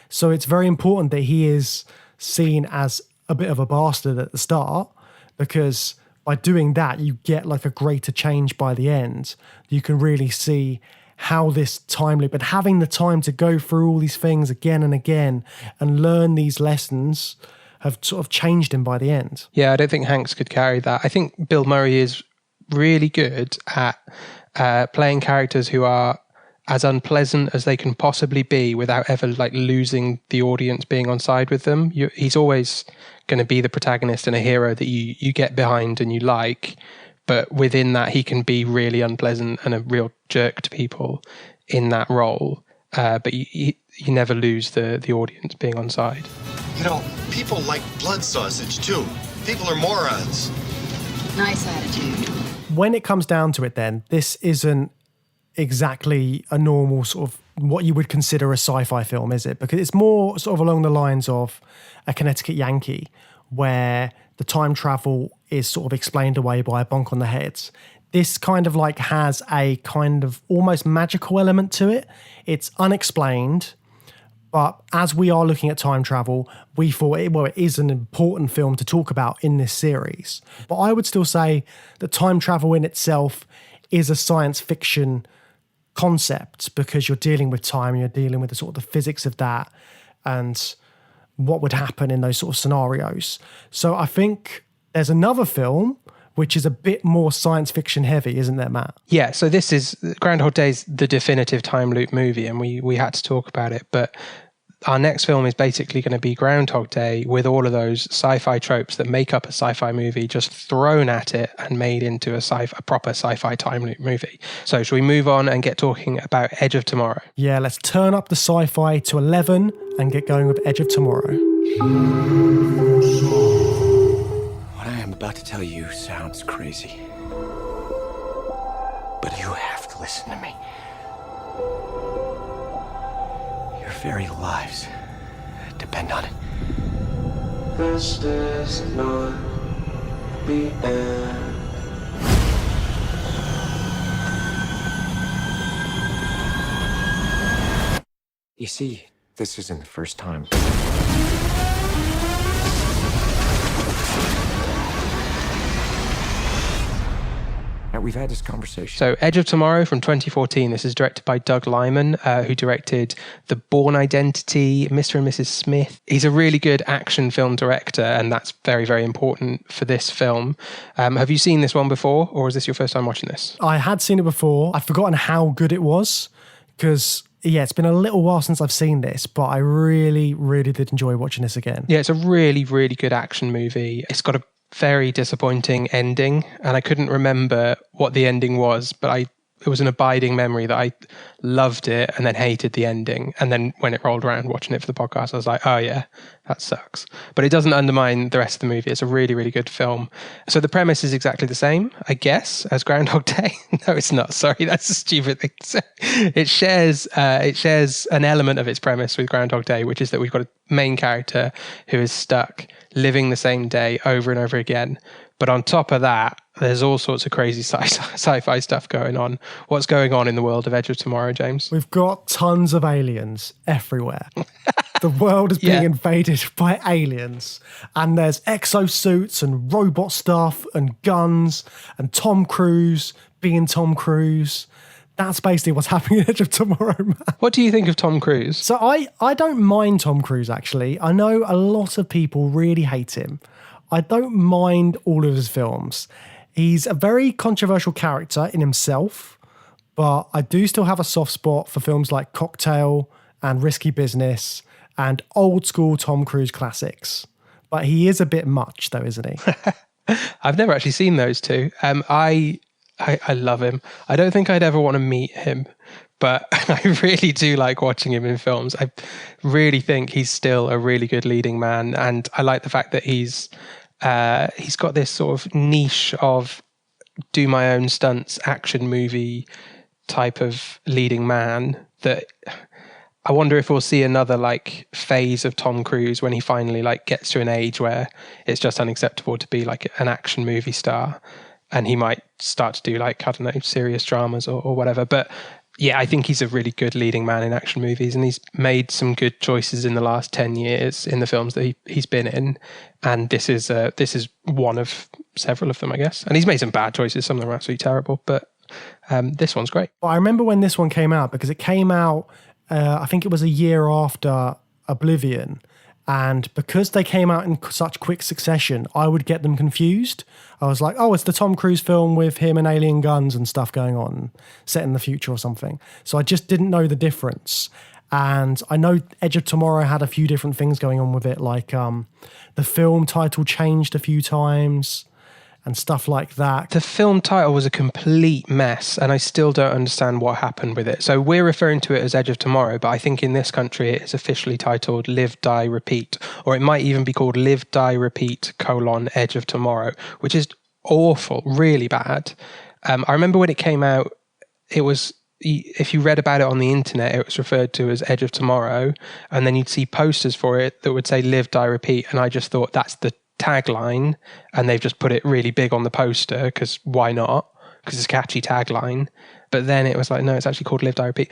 So it's very important that he is seen as a bit of a bastard at the start, because by doing that, you get like a greater change by the end. You can really see how this time loop and having the time to go through all these things again and again and learn these lessons have sort of changed him by the end. Yeah, I don't think Hanks could carry that. I think Bill Murray is really good at playing characters who are as unpleasant as they can possibly be without ever losing the audience being on side with them. He's always going to be the protagonist and a hero that you get behind and you like, but within that he can be really unpleasant and a real jerk to people in that role, but you never lose the audience being on side. You know, people like blood sausage, too. People are morons. Nice attitude. When it comes down to it then, this isn't exactly a normal sort of what you would consider a sci-fi film, is it? Because it's more sort of along the lines of A Connecticut Yankee, where the time travel is sort of explained away by a bonk on the head. This kind of like has a kind of almost magical element to it. It's unexplained, but as we are looking at time travel, we thought, it is an important film to talk about in this series. But I would still say that time travel in itself is a science fiction concept, because you're dealing with time, you're dealing with the sort of the physics of that and what would happen in those sort of scenarios. So I think there's another film which is a bit more science fiction heavy, isn't there, Matt? Yeah, so this is Groundhog Day's the definitive time loop movie, and we had to talk about it, but our next film is basically going to be Groundhog Day with all of those sci-fi tropes that make up a sci-fi movie just thrown at it and made into a proper sci-fi time loop movie. So should we move on and get talking about Edge of Tomorrow? Yeah, let's turn up the sci-fi to 11 and get going with Edge of Tomorrow. What I am about to tell you sounds crazy, but you have to listen to me. Your very lives depend on it. This does not the end. You see, this isn't the first time. We've had this conversation. So Edge of Tomorrow from 2014. This is directed by Doug Liman, who directed The Bourne Identity, Mr. and Mrs. Smith. He's a really good action film director, and that's very, very important for this film. Have you seen this one before, or is this your first time watching this? I had seen it before. I'd forgotten how good it was, because it's been a little while since I've seen this, but I really, really did enjoy watching this again. Yeah, it's a really, really good action movie. It's got a very disappointing ending, and I couldn't remember what the ending was, but it was an abiding memory that I loved it and then hated the ending. And then when it rolled around watching it for the podcast, I was like, oh yeah, that sucks. But it doesn't undermine the rest of the movie. It's a really, really good film. So the premise is exactly the same, I guess, as Groundhog Day. No, it's not. Sorry, that's a stupid thing to say. It shares an element of its premise with Groundhog Day, which is that we've got a main character who is stuck living the same day over and over again. But on top of that, there's all sorts of crazy sci-fi stuff going on. What's going on in the world of Edge of Tomorrow, James? We've got tons of aliens everywhere. The world is being invaded by aliens. And there's exosuits and robot stuff and guns and Tom Cruise being Tom Cruise. That's basically what's happening in Edge of Tomorrow, man. What do you think of Tom Cruise? So I don't mind Tom Cruise, actually. I know a lot of people really hate him. I don't mind all of his films. He's a very controversial character in himself, but I do still have a soft spot for films like Cocktail and Risky Business and old school Tom Cruise classics. But he is a bit much, though, isn't he? I've never actually seen those two. I love him. I don't think I'd ever want to meet him, but I really do like watching him in films. I really think he's still a really good leading man, and I like the fact that he's got this sort of niche of do my own stunts action movie type of leading man that I wonder if we'll see another like phase of Tom Cruise when he finally like gets to an age where it's just unacceptable to be like an action movie star, and he might start to do like, I don't know, serious dramas or whatever. But yeah, I think he's a really good leading man in action movies, and he's made some good choices in the last 10 years in the films that he's been in. And this is one of several of them, I guess. And he's made some bad choices. Some of them are absolutely terrible, but this one's great. Well, I remember when this one came out, because it came out, I think it was a year after Oblivion. And because they came out in such quick succession, I would get them confused. I was like, oh, it's the Tom Cruise film with him and alien guns and stuff going on, set in the future or something. So I just didn't know the difference. And I know Edge of Tomorrow had a few different things going on with it, like the film title changed a few times. and stuff like that. The film title was a complete mess, and I still don't understand what happened with it. So we're referring to it as Edge of Tomorrow, but I think in this country it is officially titled Live, Die, Repeat, or it might even be called Live, Die, Repeat, Edge of Tomorrow, which is awful, really bad. I remember when it came out, it was, if you read about it on the internet, it was referred to as Edge of Tomorrow, and then you'd see posters for it that would say Live, Die, Repeat, and I just thought that's the tagline, and they've just put it really big on the poster because why not? Because it's a catchy tagline. But then it was like, no, it's actually called Live, Die, Repeat.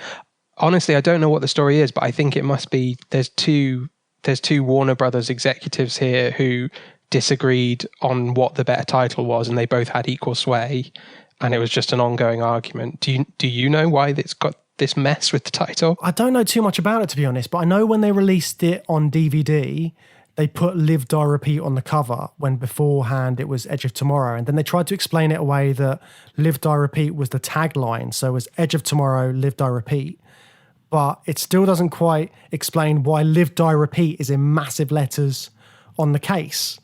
Honestly, I don't know what the story is, but I think it must be there's two Warner Brothers executives here who disagreed on what the better title was, and they both had equal sway, and it was just an ongoing argument. Do you know why it's got this mess with the title? I don't know too much about it, to be honest, but I know when they released it on DVD, they put Live, Die, Repeat on the cover when beforehand it was Edge of Tomorrow. And then they tried to explain it away that Live, Die, Repeat was the tagline. So it was Edge of Tomorrow, Live, Die, Repeat. But it still doesn't quite explain why Live, Die, Repeat is in massive letters on the case.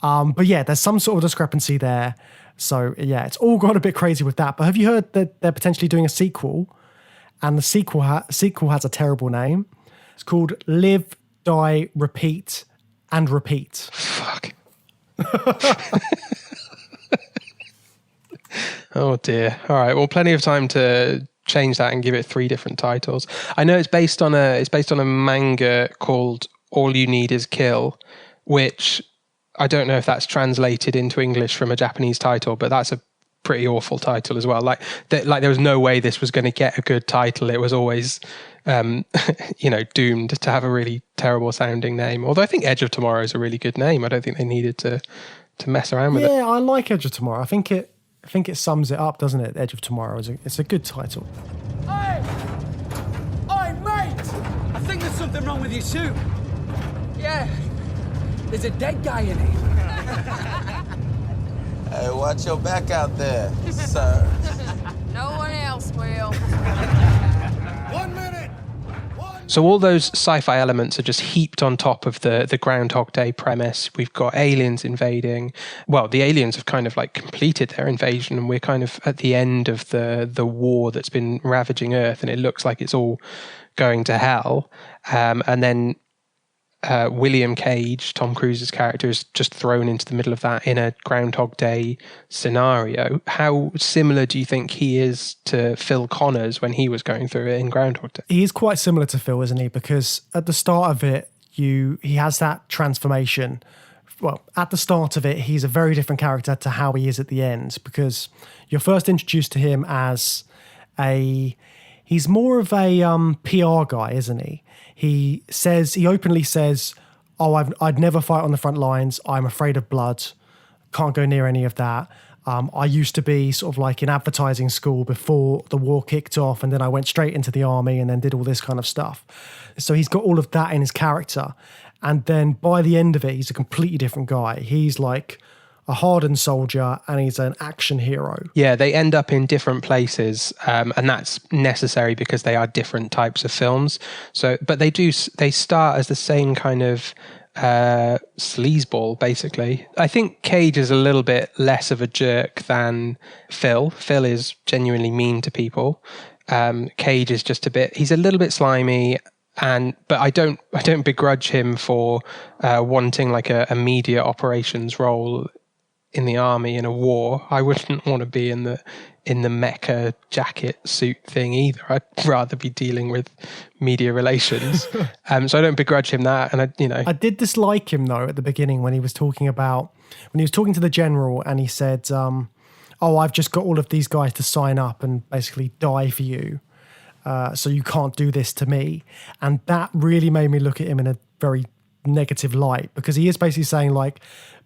But yeah, there's some sort of discrepancy there. So yeah, it's all gone a bit crazy with that. But have you heard that they're potentially doing a sequel? And the sequel has a terrible name. It's called Live, Die, Repeat, and Repeat. Fuck. Oh dear. All right. Well, plenty of time to change that and give it 3 different titles. I know it's based on a manga called All You Need Is Kill, which I don't know if that's translated into English from a Japanese title, but that's a pretty awful title as well. Like there was no way this was going to get a good title. It was always doomed to have a really terrible sounding name. Although I think Edge of Tomorrow is a really good name. I don't think they needed to mess around with it. Yeah, I like Edge of Tomorrow. I think it sums it up, doesn't it? Edge of Tomorrow it's a good title. Hey! Oi, mate! I think there's something wrong with your suit. Yeah, there's a dead guy in it. Hey, watch your back out there, sir. No one else will. 1 minute! So all those sci-fi elements are just heaped on top of the Groundhog Day premise. We've got aliens invading. Well, the aliens have kind of like completed their invasion, and we're kind of at the end of the war that's been ravaging Earth, and it looks like it's all going to hell. And then William Cage, Tom Cruise's character, is just thrown into the middle of that in a Groundhog Day scenario. How similar do you think he is to Phil Connors when he was going through it in Groundhog Day? He is quite similar to Phil, isn't he? Because at the start of it, he has that transformation. Well, at the start of it, he's a very different character to how he is at the end, because you're first introduced to him as he's more of a PR guy, isn't he? He openly says, "Oh, I'd never fight on the front lines. I'm afraid of blood. Can't go near any of that. I used to be sort of like in advertising school before the war kicked off, and then I went straight into the army and then did all this kind of stuff." So he's got all of that in his character. And then by the end of it, he's a completely different guy. He's like a hardened soldier, and he's an action hero. Yeah, they end up in different places, and that's necessary because they are different types of films. So, but they start as the same kind of sleazeball, basically. I think Cage is a little bit less of a jerk than Phil. Phil is genuinely mean to people. Cage is just he's a little bit slimy. But I don't begrudge him for wanting like a media operations role in the army in a war. I wouldn't want to be in the mecha jacket suit thing either. I'd rather be dealing with media relations. So I don't begrudge him that. And I did dislike him though at the beginning when he was talking to the general, and he said, "Oh, I've just got all of these guys to sign up and basically die for you. So you can't do this to me." And that really made me look at him in a very negative light, because he is basically saying like,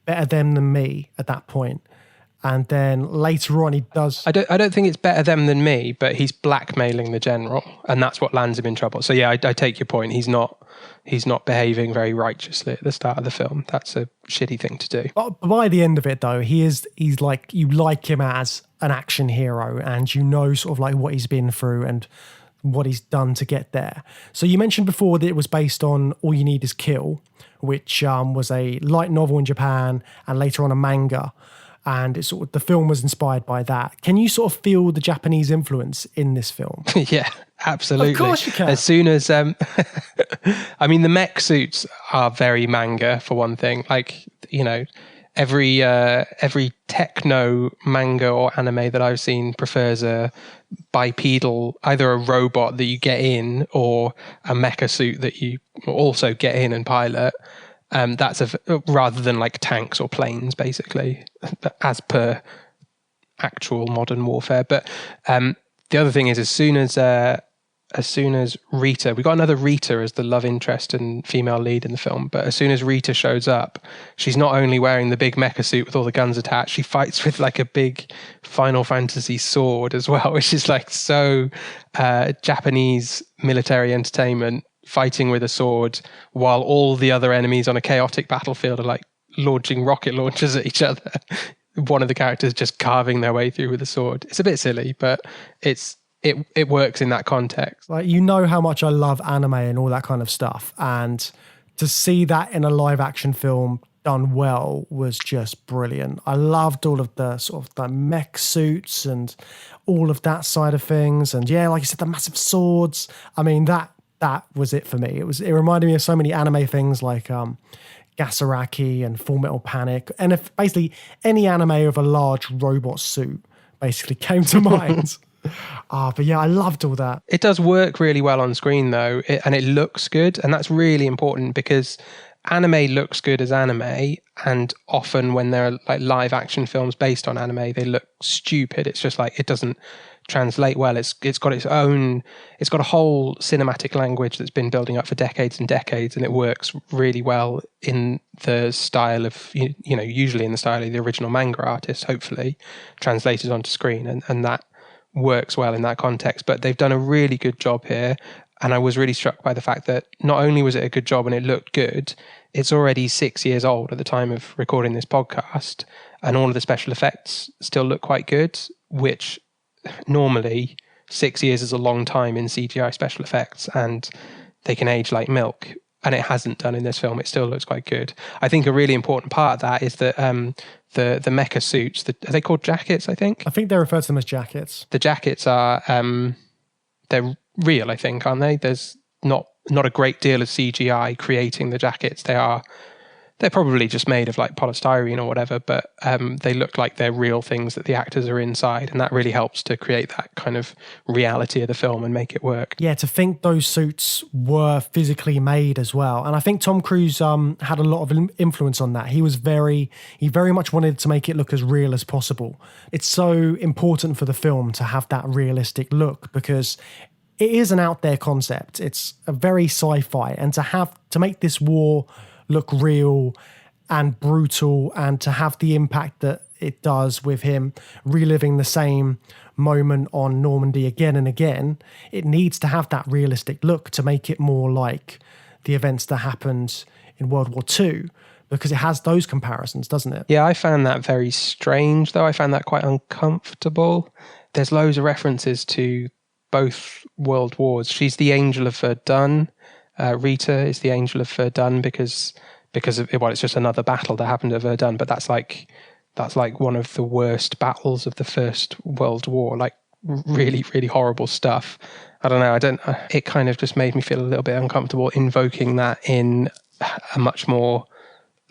better them than me at that point. And then later on he does... I don't think it's better them than me, but he's blackmailing the general, and that's what lands him in trouble. So yeah, I take your point. He's not behaving very righteously at the start of the film. That's a shitty thing to do. But by the end of it though, he's like, you like him as an action hero, and you know sort of like what he's been through and what he's done to get there. So you mentioned before that it was based on All You Need Is Kill, which was a light novel in Japan and later on a manga. and it's sort of, the film was inspired by that. Can you sort of feel the Japanese influence in this film? Yeah, absolutely. Of course you can. As soon as, I mean, the mech suits are very manga for one thing. Like, you know, every techno manga or anime that I've seen prefers a bipedal, either a robot that you get in or a mecha suit that you also get in and pilot. That's rather than like tanks or planes, basically, as per actual modern warfare. But the other thing is, as soon as Rita, we got another Rita as the love interest and female lead in the film, but as soon as Rita shows up, she's not only wearing the big mecha suit with all the guns attached, she fights with like a big Final Fantasy sword as well, which is like so Japanese military entertainment, fighting with a sword while all the other enemies on a chaotic battlefield are like launching rocket launchers at each other. One of the characters just carving their way through with a sword. It's a bit silly, but it works in that context. Like, you know how much I love anime and all that kind of stuff, and to see that in a live action film done well was just brilliant. I loved all of the sort of the mech suits and all of that side of things, and yeah, like you said, the massive swords. I mean, that was it for me. It reminded me of so many anime things like Gasaraki and Full Metal Panic, and if basically any anime of a large robot suit basically came to mind. But yeah, I loved all that. It does work really well on screen though, and it looks good, and that's really important because anime looks good as anime, and often when there are like live action films based on anime, they look stupid. It's just like it doesn't translate well. It's got its own, it's got a whole cinematic language that's been building up for decades and decades, and it works really well in the style of, you know, usually in the style of the original manga artist, hopefully translated onto screen, and that works well in that context. But they've done a really good job here, and I was really struck by the fact that not only was it a good job and it looked good, it's already 6 years old at the time of recording this podcast, and all of the special effects still look quite good, which normally 6 years is a long time in CGI special effects, and they can age like milk, and it hasn't done in this film. It still looks quite good. I think a really important part of that is that the mecha suits, are they called jackets, I think? I think they refer to them as jackets. The jackets are, they're real, I think, aren't they? There's not a great deal of CGI creating the jackets. They're probably just made of like polystyrene or whatever, but they look like they're real things that the actors are inside, and that really helps to create that kind of reality of the film and make it work. Yeah, to think those suits were physically made as well. And I think Tom Cruise had a lot of influence on that. He very much wanted to make it look as real as possible. It's so important for the film to have that realistic look because it is an out there concept. It's a very sci-fi, and to make this war look real and brutal, and to have the impact that it does with him reliving the same moment on Normandy again and again, it needs to have that realistic look to make it more like the events that happened in World War II, because it has those comparisons, doesn't it? Yeah, I found that very strange, though. I found that quite uncomfortable. There's loads of references to both world wars. She's the angel of Verdun. Rita is the angel of Verdun because of, well, it's just another battle that happened at Verdun, but that's like one of the worst battles of the First World War, like really, really horrible stuff. I don't know. It kind of just made me feel a little bit uncomfortable invoking that in a much more,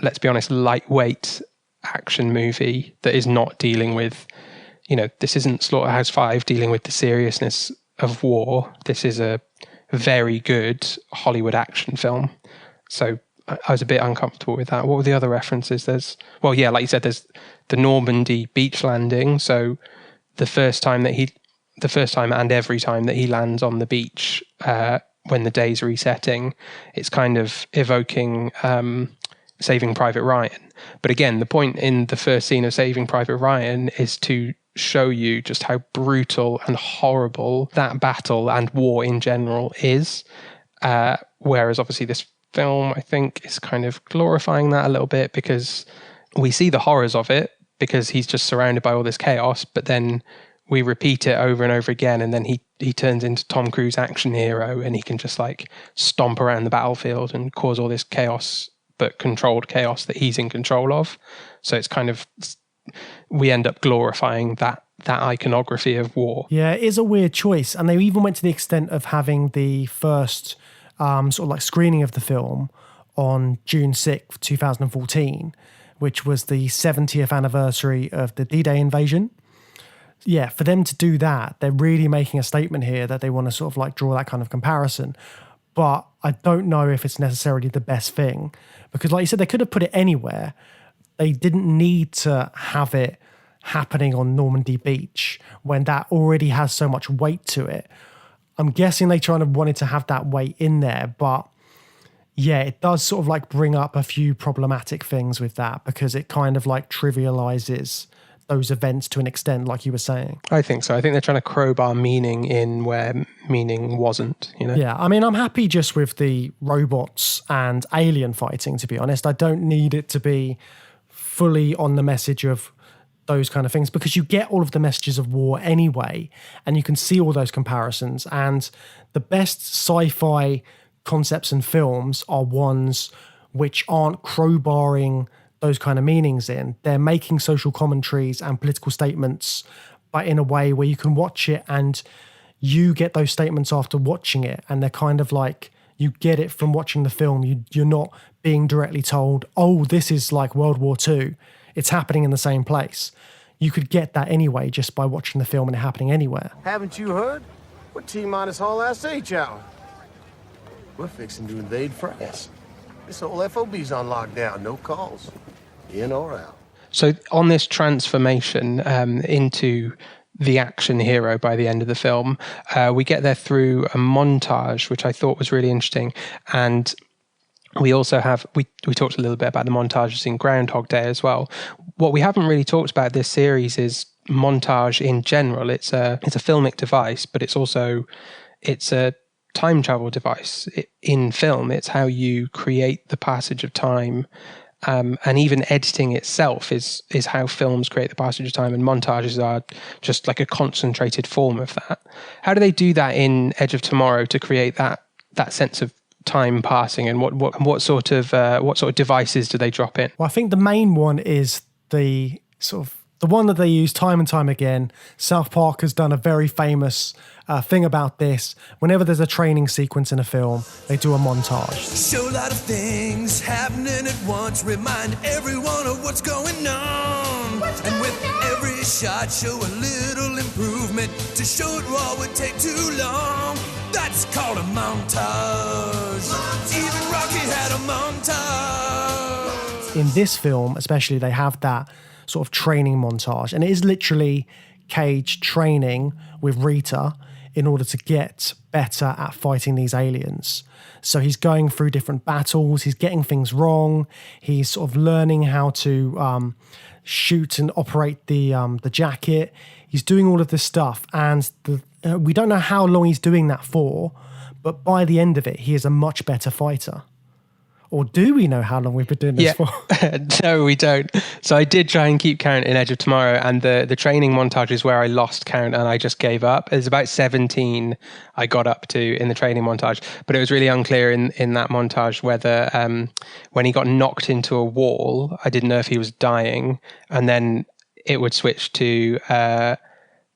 let's be honest, lightweight action movie that is not dealing with, you know, this isn't Slaughterhouse-Five dealing with the seriousness of war. This is a very good Hollywood action film. So I was a bit uncomfortable with that. What were the other references? Like you said, there's the Normandy beach landing. So the first time and every time that he lands on the beach, when the day's resetting, it's kind of evoking Saving Private Ryan. But again, the point in the first scene of Saving Private Ryan is to show you just how brutal and horrible that battle and war in general is. Whereas obviously this film, I think, is kind of glorifying that a little bit, because we see the horrors of it because he's just surrounded by all this chaos, but then we repeat it over and over again, and then he turns into Tom Cruise action hero, and he can just like stomp around the battlefield and cause all this chaos, but controlled chaos that he's in control of. So it's kind of we end up glorifying that iconography of war. Yeah, it is a weird choice. And they even went to the extent of having the first sort of like screening of the film on June 6th, 2014, which was the 70th anniversary of the D-Day invasion. Yeah, for them to do that, they're really making a statement here that they want to sort of like draw that kind of comparison. But I don't know if it's necessarily the best thing, because like you said, they could have put it anywhere. They didn't need to have it happening on Normandy Beach when that already has so much weight to it. I'm guessing they wanted to have that weight in there, but yeah, it does sort of like bring up a few problematic things with that, because it kind of like trivializes those events to an extent, like you were saying. I think so. I think they're trying to crowbar meaning in where meaning wasn't, you know? Yeah, I mean, I'm happy just with the robots and alien fighting, to be honest. I don't need it to be fully on the message of those kind of things, because you get all of the messages of war anyway, and you can see all those comparisons. And the best sci-fi concepts and films are ones which aren't crowbarring those kind of meanings in. They're making social commentaries and political statements, but in a way where you can watch it and you get those statements after watching it, and they're kind of like, you get it from watching the film. You're not being directly told, oh, this is like World War II. It's happening in the same place. You could get that anyway just by watching the film and it happening anywhere. Haven't you heard? We're T-minus whole last 8 hours. We're fixing to invade France. This whole FOB's on lockdown. No calls, in or out. So on this transformation into the action hero by the end of the film, we get there through a montage, which I thought was really interesting. And we also have, we talked a little bit about the montages in Groundhog Day as well. What we haven't really talked about this series is montage in general. It's a filmic device, but it's a time travel device in film. It's how you create the passage of time. And even editing itself is how films create the passage of time, and montages are just like a concentrated form of that. How do they do that in Edge of Tomorrow to create that sense of time passing, and what sort of devices do they drop in? Well, I think the main one is the one that they use time and time again. South Park has done a very famous thing about this. Whenever there's a training sequence in a film, they do a montage. Show a lot of things happening at once. Remind everyone of what's going on. And with every shot, show a little improvement. To show it raw would take too long. That's called a montage. Even Rocky had a montage. In this film, especially, they have that sort of training montage, and it is literally Cage training with Rita in order to get better at fighting these aliens. So he's going through different battles, he's getting things wrong, he's sort of learning how to shoot and operate the jacket. He's doing all of this stuff, and we don't know how long he's doing that for, but by the end of it, he is a much better fighter. Or do we know how long we've been doing this for? No, we don't. So I did try and keep count in Edge of Tomorrow, and the training montage is where I lost count and I just gave up. There's about 17 I got up to in the training montage, but it was really unclear in that montage whether when he got knocked into a wall, I didn't know if he was dying, and then it would switch to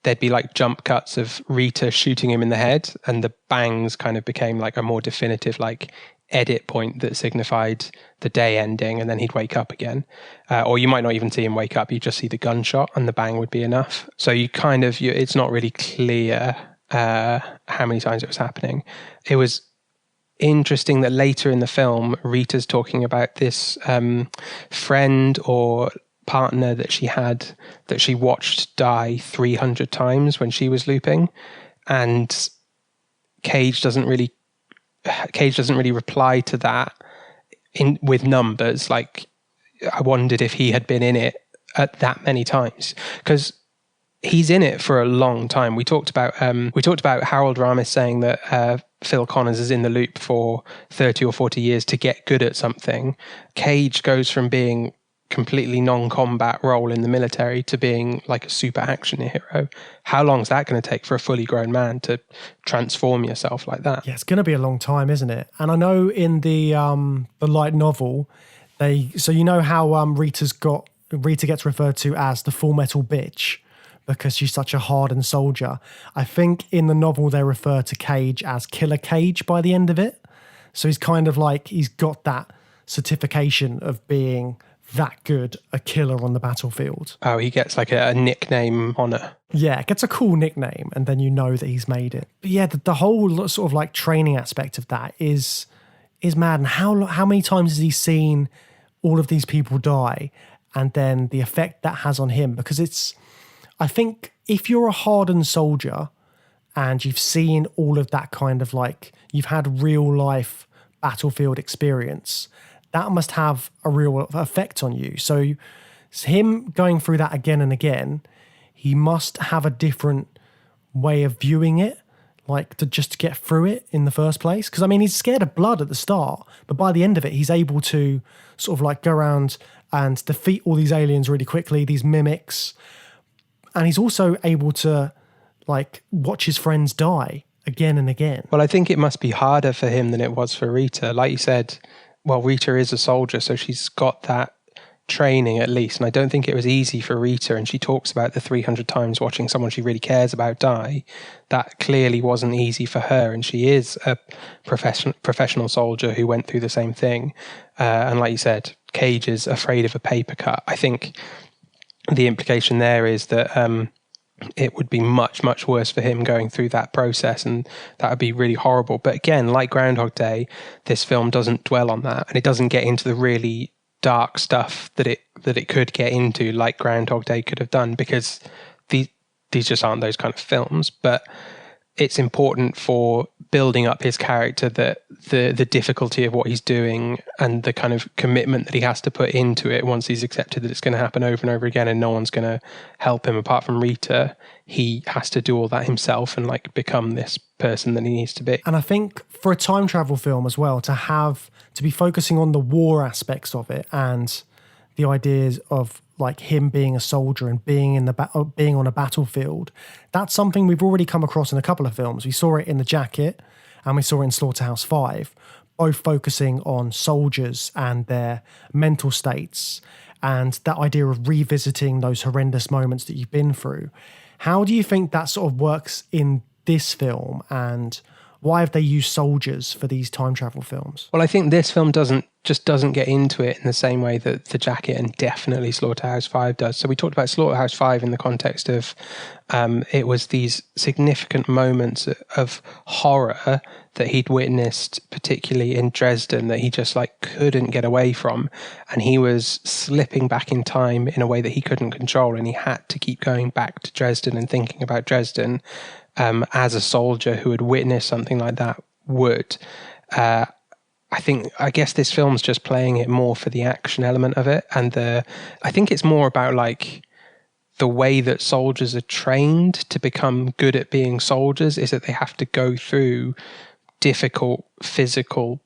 there'd be like jump cuts of Rita shooting him in the head, and the bangs kind of became like a more definitive like edit point that signified the day ending, and then he'd wake up again. Or you might not even see him wake up, you just see the gunshot and the bang would be enough. So it's not really clear how many times it was happening. It was interesting that later in the film, Rita's talking about this friend or partner that she had that she watched die 300 times when she was looping, and Cage doesn't really reply to that with numbers. Like, I wondered if he had been in it at that many times, because he's in it for a long time. We talked about Harold Ramis saying that Phil Connors is in the loop for 30 or 40 years to get good at something. Cage goes from being completely non-combat role in the military to being like a super action hero. How long is that going to take for a fully grown man to transform yourself like that? Yeah, it's going to be a long time, isn't it? And I know in the light novel, so you know how Rita's got Rita gets referred to as the Full Metal Bitch because she's such a hardened soldier. I think in the novel they refer to Cage as Killer Cage by the end of it. So he's kind of like, he's got that certification of being that good a killer on the battlefield. Oh, he gets like a nickname honor. Yeah, gets a cool nickname, and then you know that he's made it. But yeah, the whole sort of like training aspect of that is mad. And how many times has he seen all of these people die, and then the effect that has on him? Because I think if you're a hardened soldier and you've seen all of that kind of like, you've had real life battlefield experience, that must have a real effect on you. So him going through that again and again, he must have a different way of viewing it, like to just get through it in the first place. Because I mean, he's scared of blood at the start, but by the end of it, he's able to sort of like go around and defeat all these aliens really quickly, these mimics. And he's also able to like watch his friends die again and again. Well, I think it must be harder for him than it was for Rita. Like you said, well, Rita is a soldier, so she's got that training at least. And I don't think it was easy for Rita. And she talks about the 300 times watching someone she really cares about die. That clearly wasn't easy for her. And she is a professional soldier who went through the same thing. And like you said, Cage is afraid of a paper cut. I think the implication there is that it would be much, much worse for him going through that process, and that would be really horrible. But again, like Groundhog Day, this film doesn't dwell on that, and it doesn't get into the really dark stuff that it could get into, like Groundhog Day could have done, because these just aren't those kind of films. But it's important for building up his character that the difficulty of what he's doing and the kind of commitment that he has to put into it once he's accepted that it's going to happen over and over again and no one's going to help him apart from Rita, he has to do all that himself and like become this person that he needs to be. And I think for a time travel film as well, to be focusing on the war aspects of it and the ideas of like him being a soldier and being being on a battlefield, that's something we've already come across in a couple of films. We saw it in The Jacket and we saw it in Slaughterhouse 5, both focusing on soldiers and their mental states and that idea of revisiting those horrendous moments that you've been through. How do you think that sort of works in this film, and why have they used soldiers for these time travel films? Well, I think this film doesn't get into it in the same way that The Jacket and definitely Slaughterhouse 5 does. So we talked about Slaughterhouse 5 in the context of it was these significant moments of horror that he'd witnessed, particularly in Dresden, that he just like couldn't get away from. And he was slipping back in time in a way that he couldn't control. And he had to keep going back to Dresden and thinking about Dresden as a soldier who had witnessed something like that would. I guess this film's just playing it more for the action element of it. And I think it's more about like the way that soldiers are trained to become good at being soldiers is that they have to go through difficult, physical,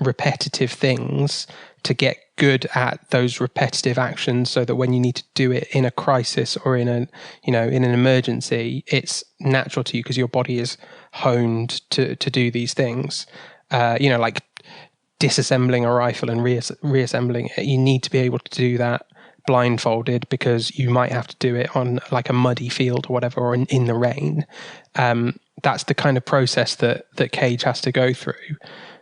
repetitive things to get good at those repetitive actions, so that when you need to do it in a crisis or in an emergency, it's natural to you because your body is honed to do these things. Like disassembling a rifle and reassembling it. You need to be able to do that blindfolded because you might have to do it on like a muddy field or whatever, or in the rain. That's the kind of process that Cage has to go through,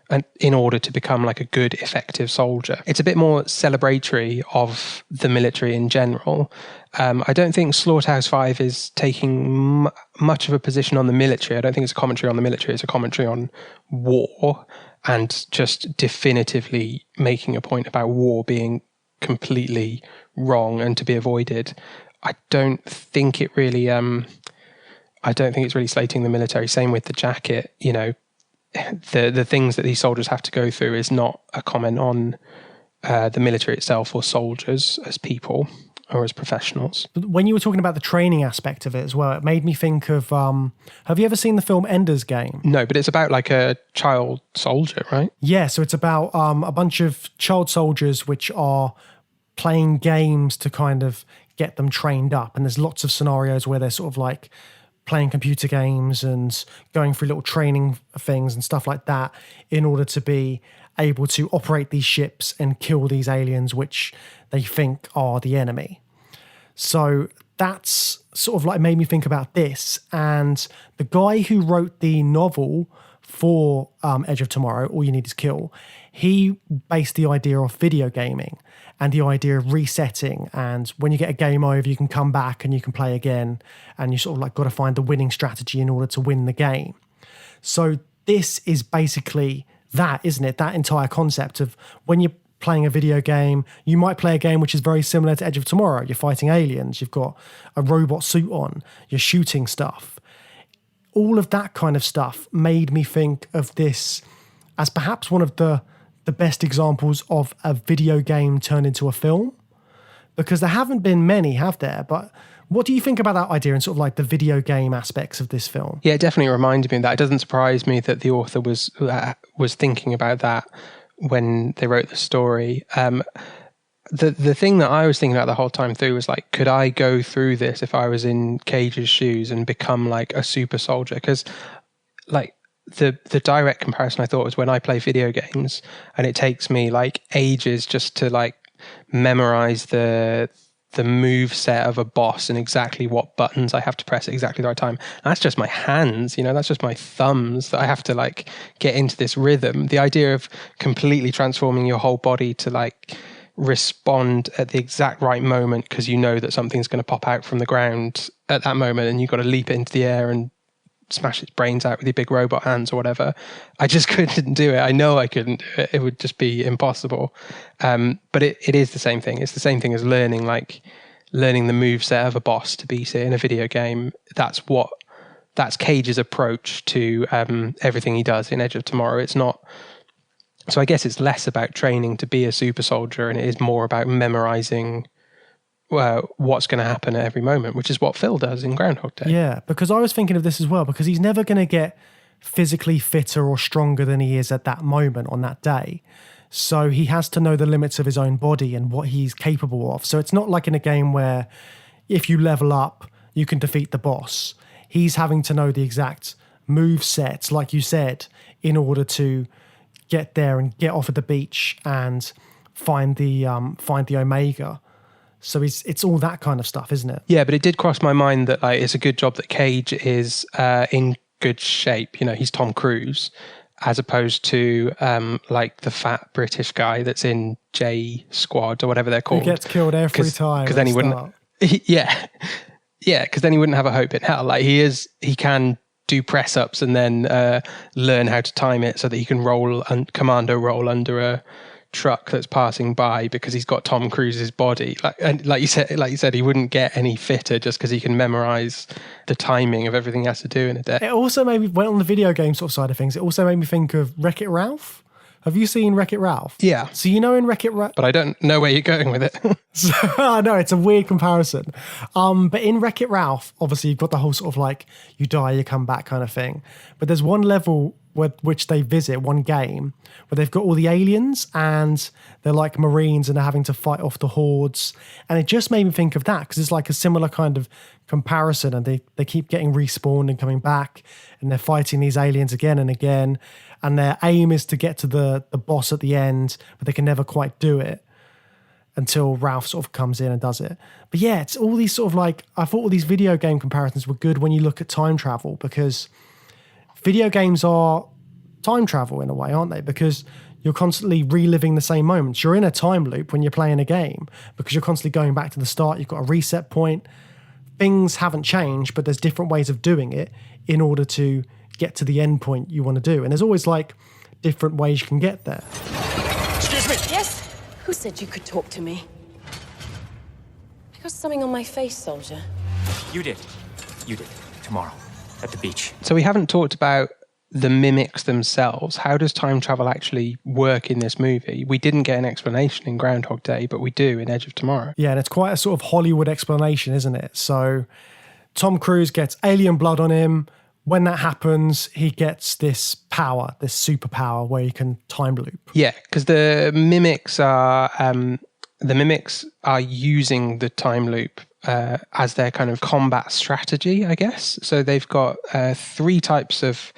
and in order to become like a good, effective soldier. It's a bit more celebratory of the military in general. I don't think Slaughterhouse 5 is taking much of a position on the military. I don't think it's a commentary on the military. It's a commentary on war and just definitively making a point about war being completely wrong and to be avoided. I don't think it's really slating the military. Same with The Jacket. The things that these soldiers have to go through is not a comment on the military itself or soldiers as people or as professionals. When you were talking about the training aspect of it as well, it made me think of, have you ever seen the film Ender's Game? No, but it's about like a child soldier, right? Yeah, so it's about a bunch of child soldiers which are playing games to kind of get them trained up. And there's lots of scenarios where they're sort of like playing computer games and going through little training things and stuff like that in order to be able to operate these ships and kill these aliens, which they think are the enemy. So that's sort of like made me think about this. And the guy who wrote the novel for Edge of Tomorrow, All You Need Is Kill, he based the idea off video gaming and the idea of resetting. And when you get a game over, you can come back and you can play again. And you sort of like got to find the winning strategy in order to win the game. So this is basically that, isn't it? That entire concept of when you're playing a video game, you might play a game which is very similar to Edge of Tomorrow. You're fighting aliens, you've got a robot suit on, you're shooting stuff. All of that kind of stuff made me think of this as perhaps one of the best examples of a video game turned into a film, because there haven't been many, have there? But what do you think about that idea and sort of like the video game aspects of this film? Yeah, it definitely reminded me of that. It doesn't surprise me that the author was thinking about that when they wrote the story. The thing that I was thinking about the whole time through was like, could I go through this if I was in Cage's shoes and become like a super soldier? Because like the direct comparison I thought was when I play video games and it takes me like ages just to like memorize the move set of a boss and exactly what buttons I have to press at exactly the right time. And that's just my hands, that's just my thumbs that I have to like get into this rhythm. The idea of completely transforming your whole body to like respond at the exact right moment because you know that something's going to pop out from the ground at that moment and you've got to leap it into the air and smash its brains out with your big robot hands or whatever. I just couldn't do it. I know I couldn't do it. It would just be impossible. But it is the same thing. It's the same thing as learning the move set of a boss to beat it in a video game. That's Cage's approach to everything he does in Edge of Tomorrow. It's not. So I guess it's less about training to be a super soldier and it is more about memorizing what's going to happen at every moment, which is what Phil does in Groundhog Day. Yeah, because I was thinking of this as well, because he's never going to get physically fitter or stronger than he is at that moment on that day. So he has to know the limits of his own body and what he's capable of. So it's not like in a game where if you level up, you can defeat the boss. He's having to know the exact move sets, like you said, in order to get there and get off at the beach and find the Omega. So it's all that kind of stuff, isn't it? Yeah, but it did cross my mind that like it's a good job that Cage is in good shape. He's Tom Cruise, as opposed to like the fat British guy that's in J Squad or whatever they're called. He gets killed every time. Because then he wouldn't. Yeah, because then he wouldn't have a hope in hell. Like he can do press ups and then learn how to time it so that he can commando roll under a truck that's passing by because he's got Tom Cruise's body. Like you said, he wouldn't get any fitter just because he can memorize the timing of everything he has to do in a day. It also made me, went on the video game sort of side of things, it also made me think of Wreck-It Ralph. Have you seen Wreck-It Ralph? Yeah. So in Wreck-It Ralph... But I don't know where you're going with it. No, it's a weird comparison. But in Wreck-It Ralph, obviously you've got the whole sort of like, you die, you come back kind of thing. But there's one level which they visit, one game, where they've got all the aliens and they're like Marines and they're having to fight off the hordes. And it just made me think of that because it's like a similar kind of comparison and they keep getting respawned and coming back and they're fighting these aliens again and again. And their aim is to get to the boss at the end, but they can never quite do it until Ralph sort of comes in and does it. But yeah, it's all these sort of like, I thought all these video game comparisons were good when you look at time travel because video games are time travel in a way, aren't they? Because you're constantly reliving the same moments. You're in a time loop when you're playing a game because you're constantly going back to the start. You've got a reset point. Things haven't changed, but there's different ways of doing it in order to get to the end point you want to do. And there's always like different ways you can get there. Excuse me. Yes? Who said you could talk to me? I got something on my face, soldier. You did. Tomorrow. At the beach. So we haven't talked about the mimics themselves. How does time travel actually work in this movie? We didn't get an explanation in Groundhog Day, but we do in Edge of Tomorrow. Yeah, and it's quite a sort of Hollywood explanation, isn't it? So Tom Cruise gets alien blood on him. When that happens, he gets this power, this superpower where he can time loop. Yeah, because the mimics are using the time loop as their kind of combat strategy, I guess. So they've got three types of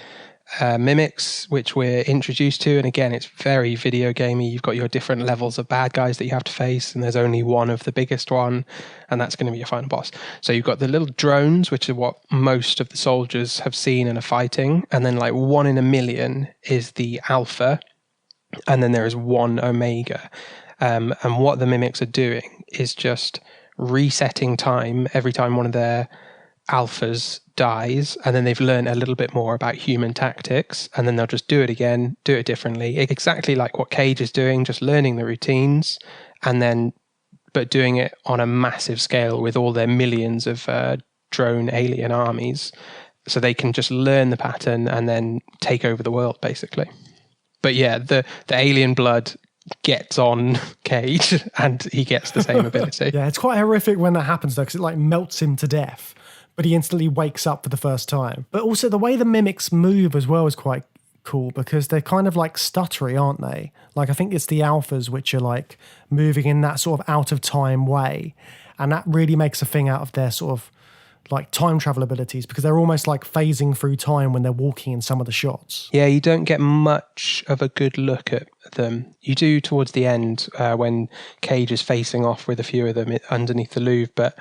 mimics, which we're introduced to. And again, it's very video gamey. You've got your different levels of bad guys that you have to face, and there's only one of the biggest one, and that's going to be your final boss. So you've got the little drones, which are what most of the soldiers have seen and are fighting. And then like 1 in a million is the alpha. And then there is 1 omega. And what the mimics are doing is just resetting time every time one of their alphas dies, and then they've learned a little bit more about human tactics, and then they'll just do it again, do it differently, exactly like what Cage is doing, just learning the routines, and then but doing it on a massive scale with all their millions of drone alien armies, so they can just learn the pattern and then take over the world, basically. But yeah, the alien blood gets on Cage and he gets the same ability. Yeah, it's quite horrific when that happens though, because it like melts him to death, but he instantly wakes up for the first time. But also the way the mimics move as well is quite cool, because they're kind of like stuttery, aren't they? Like I think it's the alphas which are like moving in that sort of out of time way, and that really makes a thing out of their sort of like time travel abilities, because they're almost like phasing through time when they're walking in some of the shots. Yeah, you don't get much of a good look at them. You do towards the end when Cage is facing off with a few of them underneath the Louvre, but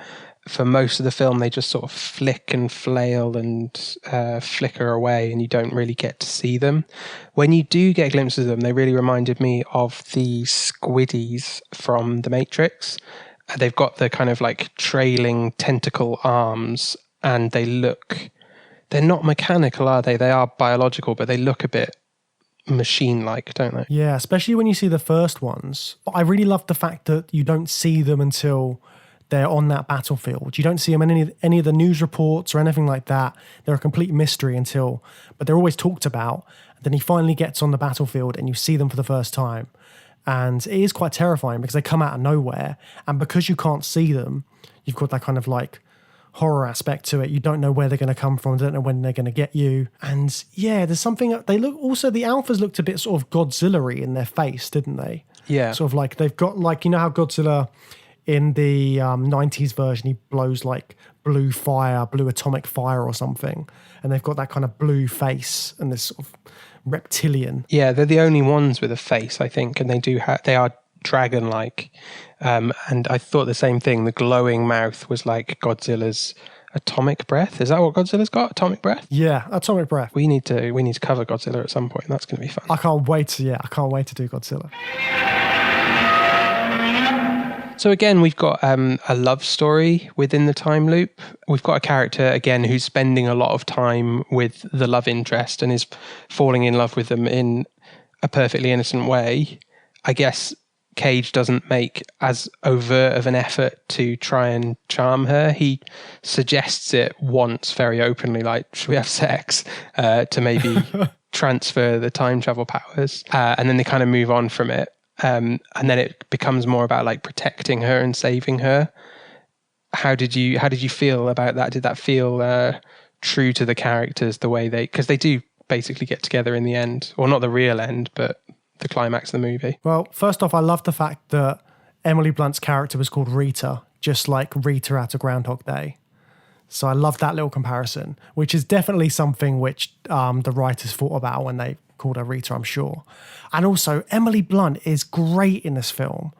for most of the film they just sort of flick and flail and flicker away, and you don't really get to see them. When you do get glimpses of them, they really reminded me of the squiddies from The Matrix. They've got the kind of like trailing tentacle arms, and they're not mechanical, are they? They are biological, but they look a bit machine-like, don't they? Yeah, especially when you see the first ones. I really love the fact that you don't see them until they're on that battlefield. You don't see them in any of the news reports or anything like that. They're a complete mystery but they're always talked about. And then he finally gets on the battlefield and you see them for the first time. And it is quite terrifying because they come out of nowhere. And because you can't see them, you've got that kind of like horror aspect to it. You don't know where they're going to come from. Don't know when they're going to get you. And yeah, there's something, the alphas looked a bit sort of Godzilla-y in their face, didn't they? Yeah. Sort of like they've got like, you know how Godzilla in the 90s version, he blows like blue atomic fire or something. And they've got that kind of blue face and this sort of reptilian. Yeah, they're the only ones with a face, I think, and they are dragon-like. And I thought the same thing. The glowing mouth was like Godzilla's atomic breath. Is that what Godzilla's got? Atomic breath? Yeah, atomic breath. We need to cover Godzilla at some point. That's going to be fun. I can't wait to do Godzilla. So again, we've got a love story within the time loop. We've got a character, again, who's spending a lot of time with the love interest and is falling in love with them in a perfectly innocent way. I guess Cage doesn't make as overt of an effort to try and charm her. He suggests it once very openly, like, should we have sex? To maybe transfer the time travel powers. And then they kind of move on from it. And then it becomes more about like protecting her and saving her. How did you feel about that? Did that feel true to the characters, the way because they do basically get together in the end, or not the real end, but the climax of the movie? Well, first off, I love the fact that Emily Blunt's character was called Rita, just like Rita out of Groundhog Day. So I love that little comparison, which is definitely something which the writers thought about when they called her Rita, I'm sure. And also, Emily Blunt is great in this film.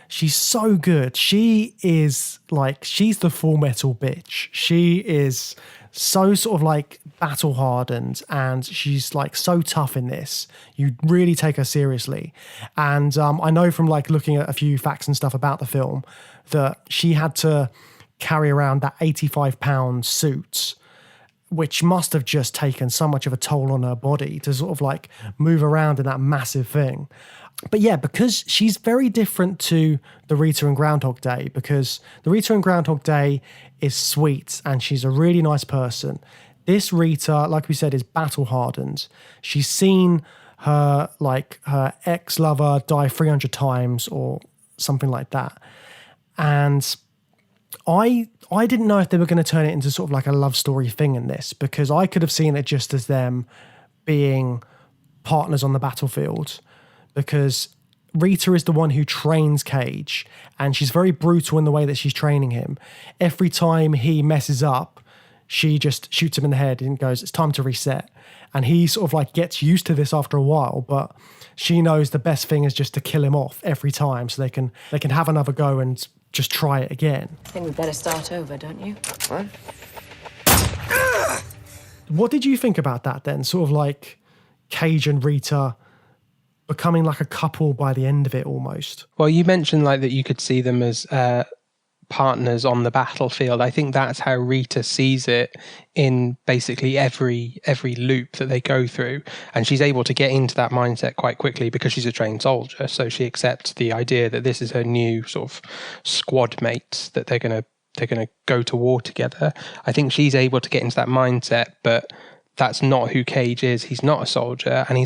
She's so good. She is like, she's the full metal bitch. She is so sort of like battle hardened, and she's like so tough in this. You really take her seriously. And I know from like looking at a few facts and stuff about the film that she had to carry around that 85-pound suit, which must have just taken so much of a toll on her body to sort of like move around in that massive thing. But yeah, because she's very different to the Rita in Groundhog Day, because the Rita in Groundhog Day is sweet and she's a really nice person. This Rita, like we said, is battle hardened. She's seen her ex-lover die 300 times or something like that. And I didn't know if they were going to turn it into sort of like a love story thing in this, because I could have seen it just as them being partners on the battlefield, because Rita is the one who trains Cage, and she's very brutal in the way that she's training him. Every time he messes up, she just shoots him in the head and goes, it's time to reset. And he sort of like gets used to this after a while, but she knows the best thing is just to kill him off every time so they can have another go and just try it again. I think we better start over, don't you? What? What did you think about that then? Sort of like Cage and Rita becoming like a couple by the end of it almost. Well, you mentioned like that you could see them as partners on the battlefield. I think that's how Rita sees it in basically every loop that they go through, and she's able to get into that mindset quite quickly because she's a trained soldier. So she accepts the idea that this is her new sort of squad mates, that they're gonna go to war together. I think she's able to get into that mindset, but that's not who Cage is. He's not a soldier, and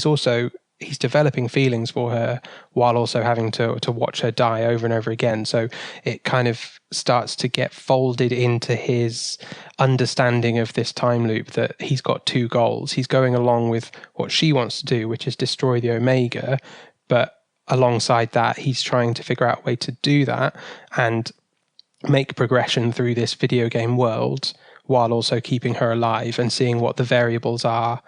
he's developing feelings for her while also having to watch her die over and over again. So it kind of starts to get folded into his understanding of this time loop, that he's got two goals. He's going along with what she wants to do, which is destroy the Omega, but alongside that, he's trying to figure out a way to do that and make progression through this video game world while also keeping her alive and seeing what the variables are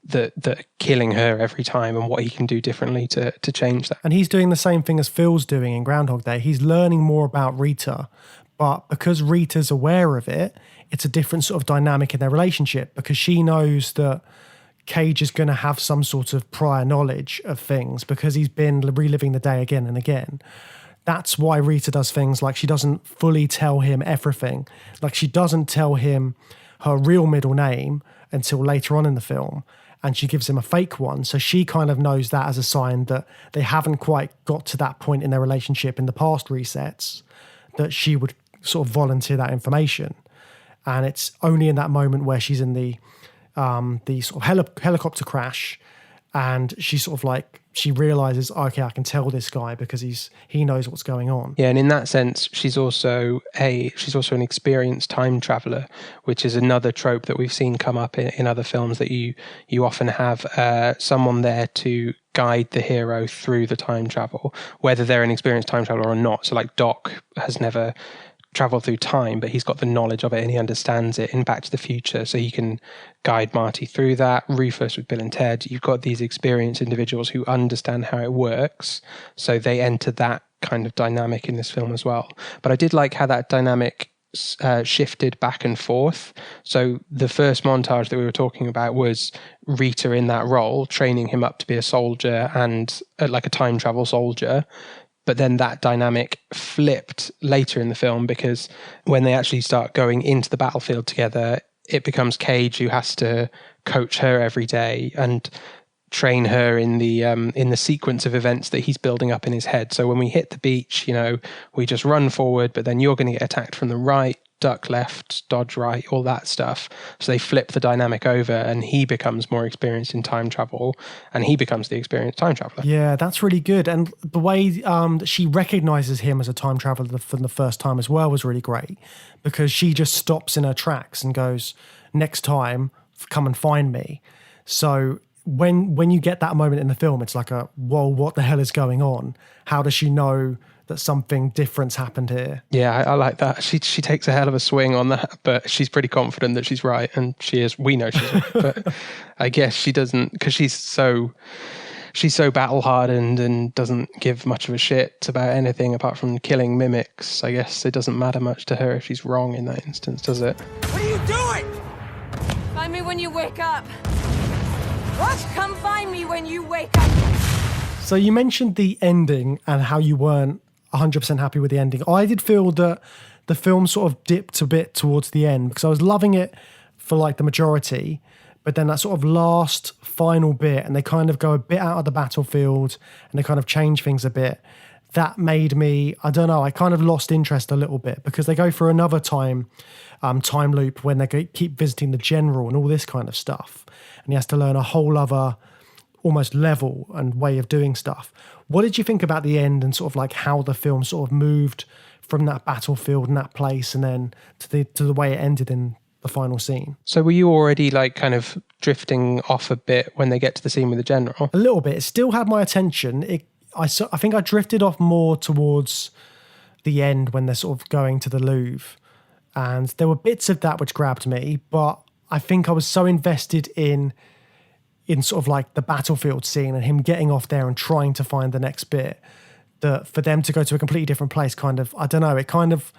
that are killing her every time and what he can do differently to change that. And he's doing the same thing as Phil's doing in Groundhog Day. He's learning more about Rita, but because Rita's aware of it, it's a different sort of dynamic in their relationship, because she knows that Cage is going to have some sort of prior knowledge of things because he's been reliving the day again and again. That's why Rita does things like she doesn't fully tell him everything. Like she doesn't tell him her real middle name until later on in the film, and she gives him a fake one. So she kind of knows that as a sign that they haven't quite got to that point in their relationship in the past resets that she would sort of volunteer that information. And it's only in that moment where she's in the sort of helicopter crash, and she sort of like, she realizes, okay, I can tell this guy because he knows what's going on. Yeah, and in that sense, she's also an experienced time traveler, which is another trope that we've seen come up in other films, that you often have someone there to guide the hero through the time travel, whether they're an experienced time traveler or not. So like Doc has never travel through time, but he's got the knowledge of it and he understands it in Back to the Future, so he can guide Marty through that. Rufus with Bill and Ted, you've got these experienced individuals who understand how it works, so they enter that kind of dynamic in this film as well. But I did like how that dynamic shifted back and forth. So the first montage that we were talking about was Rita in that role, training him up to be a soldier and like a time travel soldier. But then that dynamic flipped later in the film, because when they actually start going into the battlefield together, it becomes Cage who has to coach her every day and train her in the sequence of events that he's building up in his head. So when we hit the beach, we just run forward, but then you're going to get attacked from the right, duck left, dodge right, all that stuff. So they flip the dynamic over and he becomes more experienced in time travel and he becomes the experienced time traveler. Yeah, that's really good. And the way that she recognizes him as a time traveler for the first time as well was really great, because she just stops in her tracks and goes, next time, come and find me. So when you get that moment in the film, it's like whoa, what the hell is going on? How does she know that something different's happened here? Yeah, I like that. She takes a hell of a swing on that, but she's pretty confident that she's right, and she is. We know she's right, but I guess she doesn't, because she's so battle hardened and doesn't give much of a shit about anything apart from killing mimics. I guess it doesn't matter much to her if she's wrong in that instance, does it? What are you doing? Find me when you wake up. What? Come find me when you wake up. So you mentioned the ending and how you weren't 100% happy with the ending. I did feel that the film sort of dipped a bit towards the end, because I was loving it for like the majority, but then that sort of last final bit, and they kind of go a bit out of the battlefield and they kind of change things a bit. That made me, I don't know, I kind of lost interest a little bit, because they go for another time loop when they keep visiting the general and all this kind of stuff. And he has to learn a whole other almost level and way of doing stuff. What did you think about the end and sort of like how the film sort of moved from that battlefield and that place and then to the way it ended in the final scene? So were you already like kind of drifting off a bit when they get to the scene with the general? A little bit. It still had my attention. I think I drifted off more towards the end when they're sort of going to the Louvre. And there were bits of that which grabbed me, but I think I was so invested in sort of like the battlefield scene and him getting off there and trying to find the next bit, that for them to go to a completely different place kind of, I don't know, it kind of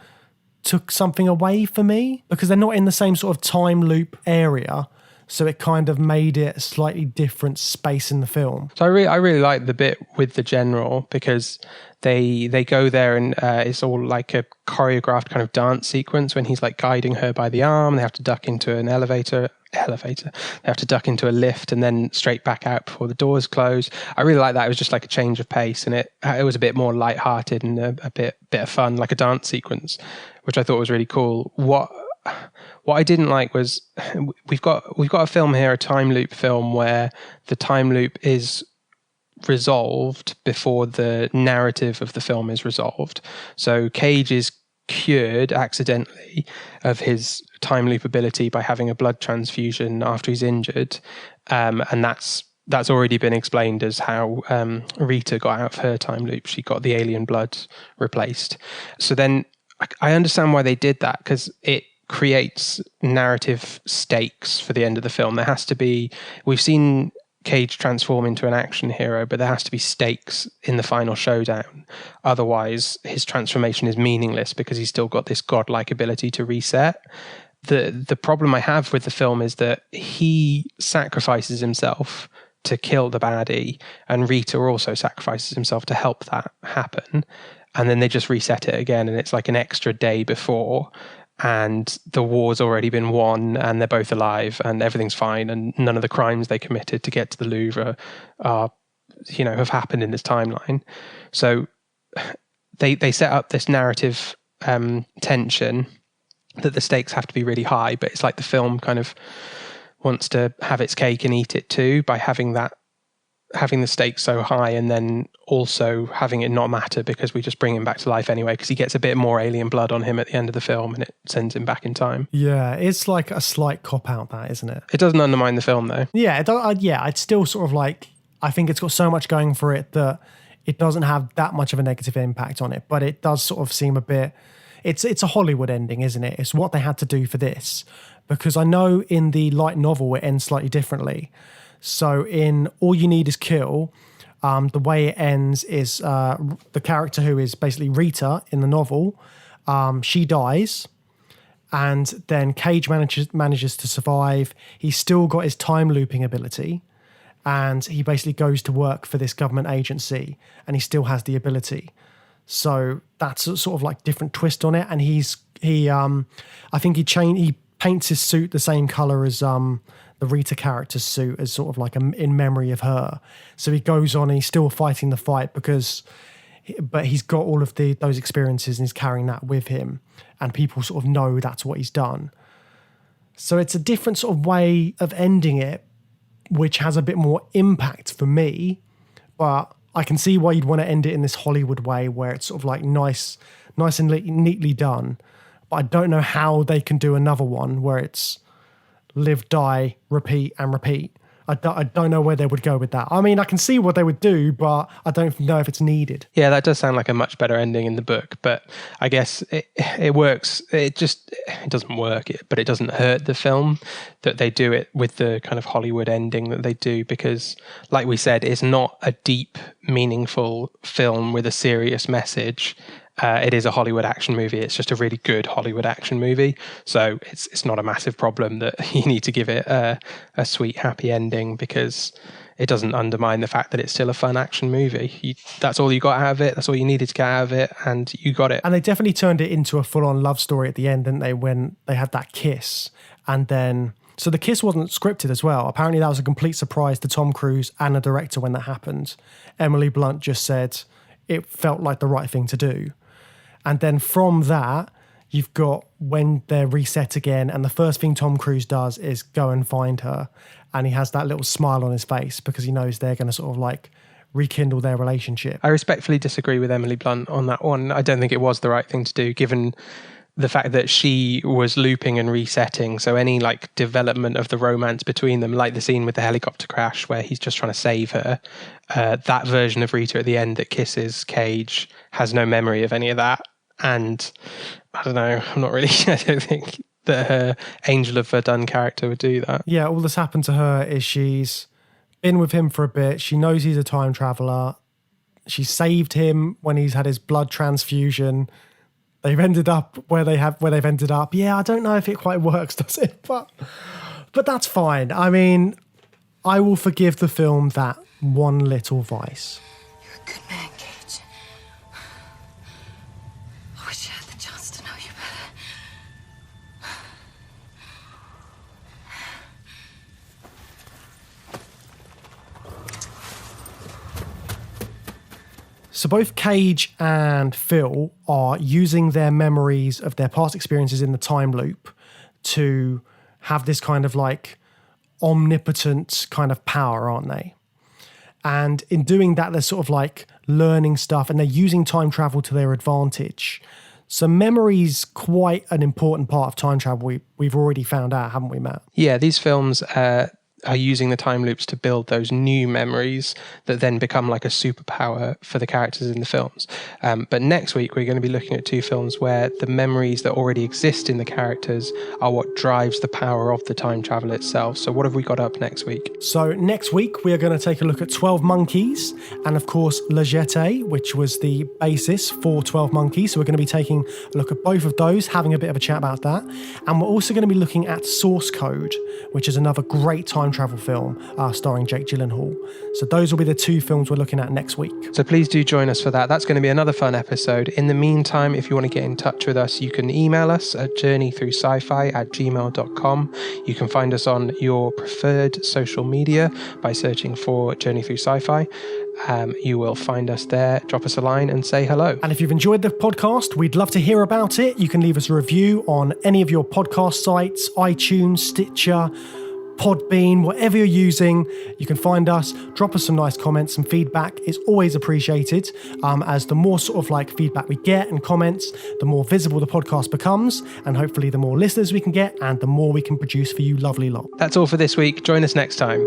took something away for me because they're not in the same sort of time loop area. So it kind of made it a slightly different space in the film. So I really like the bit with the general because they go there and it's all like a choreographed kind of dance sequence when he's like guiding her by the arm. They have to duck into an elevator. They have to duck into a lift and then straight back out before the doors close. I really like that. It was just like a change of pace, and it was a bit more lighthearted and a bit of fun, like a dance sequence, which I thought was really cool. What I didn't like was we've got a film here, a time loop film, where the time loop is resolved before the narrative of the film is resolved. So Cage is cured accidentally of his time loop ability by having a blood transfusion after he's injured, and that's already been explained as how Rita got out of her time loop. She got the alien blood replaced. So then I understand why they did that, because it creates narrative stakes for the end of the film. There has to be, we've seen Cage transform into an action hero, but there has to be stakes in the final showdown. Otherwise, his transformation is meaningless because he's still got this godlike ability to reset. The problem I have with the film is that he sacrifices himself to kill the baddie, and Rita also sacrifices himself to help that happen. And then they just reset it again, and it's like an extra day before, and the war's already been won, and they're both alive, and everything's fine, and none of the crimes they committed to get to the Louvre are, have happened in this timeline. So they set up this narrative tension that the stakes have to be really high, but it's like the film kind of wants to have its cake and eat it too by having the stakes so high, and then also having it not matter because we just bring him back to life anyway, because he gets a bit more alien blood on him at the end of the film and it sends him back in time. Yeah, it's like a slight cop-out, that, isn't it? It doesn't undermine the film, though. Yeah, it's still sort of like, I think it's got so much going for it that it doesn't have that much of a negative impact on it, but it does sort of seem a bit, it's a Hollywood ending, isn't it? It's what they had to do for this, because I know in the light novel it ends slightly differently. So in All You Need Is Kill, the way it ends is the character who is basically Rita in the novel, she dies, and then Cage manages to survive. He's still got his time looping ability, and he basically goes to work for this government agency, and he still has the ability. So that's a sort of like different twist on it. And I think he paints his suit the same color as the Rita character's suit, as sort of like in memory of her. So he goes on and he's still fighting the fight but he's got all of those experiences and he's carrying that with him, and people sort of know that's what he's done. So it's a different sort of way of ending it, which has a bit more impact for me, but I can see why you'd want to end it in this Hollywood way where it's sort of like nice and neatly done. But I don't know how they can do another one where it's live, die, repeat, and repeat. I don't know where they would go with that. I mean, I can see what they would do, but I don't know if it's needed. Yeah, that does sound like a much better ending in the book, but I guess it works. It doesn't work, but it doesn't hurt the film that they do it with the kind of Hollywood ending that they do, because, like we said, it's not a deep, meaningful film with a serious message. It is a Hollywood action movie. It's just a really good Hollywood action movie. So it's not a massive problem that you need to give it a sweet, happy ending, because it doesn't undermine the fact that it's still a fun action movie. That's all you got out of it. That's all you needed to get out of it, and you got it. And they definitely turned it into a full-on love story at the end, didn't they, when they had that kiss. And then, so the kiss wasn't scripted as well. Apparently that was a complete surprise to Tom Cruise and the director when that happened. Emily Blunt just said it felt like the right thing to do. And then from that, you've got when they're reset again, and the first thing Tom Cruise does is go and find her, and he has that little smile on his face because he knows they're going to sort of like rekindle their relationship. I respectfully disagree with Emily Blunt on that one. I don't think it was the right thing to do, given the fact that she was looping and resetting. So any like development of the romance between them, like the scene with the helicopter crash where he's just trying to save her, that version of Rita at the end that kisses Cage has no memory of any of that. And I don't know, I'm not really, I don't think that her Angel of Verdun character would do that. Yeah, all that's happened to her is she's been with him for a bit. She knows he's a time traveler. She saved him when he's had his blood transfusion. They've ended up where they've ended up. Yeah, I don't know if it quite works, does it? But that's fine. I mean, I will forgive the film that one little vice. You're a good man, Cage. I wish I had the chance to know you better. So both Cage and Phil are using their memories of their past experiences in the time loop to have this kind of like omnipotent kind of power, aren't they? And in doing that, they're sort of like learning stuff and they're using time travel to their advantage. So memory's quite an important part of time travel. We've already found out, haven't we, Matt? Yeah, these films are using the time loops to build those new memories that then become like a superpower for the characters in the films. But next week, we're going to be looking at two films where the memories that already exist in the characters are what drives the power of the time travel itself. So what have we got up next week? So next week, we are going to take a look at 12 Monkeys and, of course, La Jetée, which was the basis for 12 Monkeys. So we're going to be taking a look at both of those, having a bit of a chat about that. And we're also going to be looking at Source Code, which is another great time travel film starring Jake Gyllenhaal. So those will be the two films we're looking at next week. So please do join us for that. That's going to be another fun episode. In the meantime, if you want to get in touch with us, you can email us at journeythroughsci-fi@gmail.com. You can find us on your preferred social media by searching for Journey Through Sci-Fi. You will find us there. Drop us a line and say hello. And if you've enjoyed the podcast, we'd love to hear about it. You can leave us a review on any of your podcast sites, iTunes, Stitcher, Podbean, whatever you're using. You can find us, drop us some nice comments. Some feedback is always appreciated, as the more sort of like feedback we get and comments, the more visible the podcast becomes, and hopefully the more listeners we can get and the more we can produce for you lovely lot. That's all for this week. Join us next time.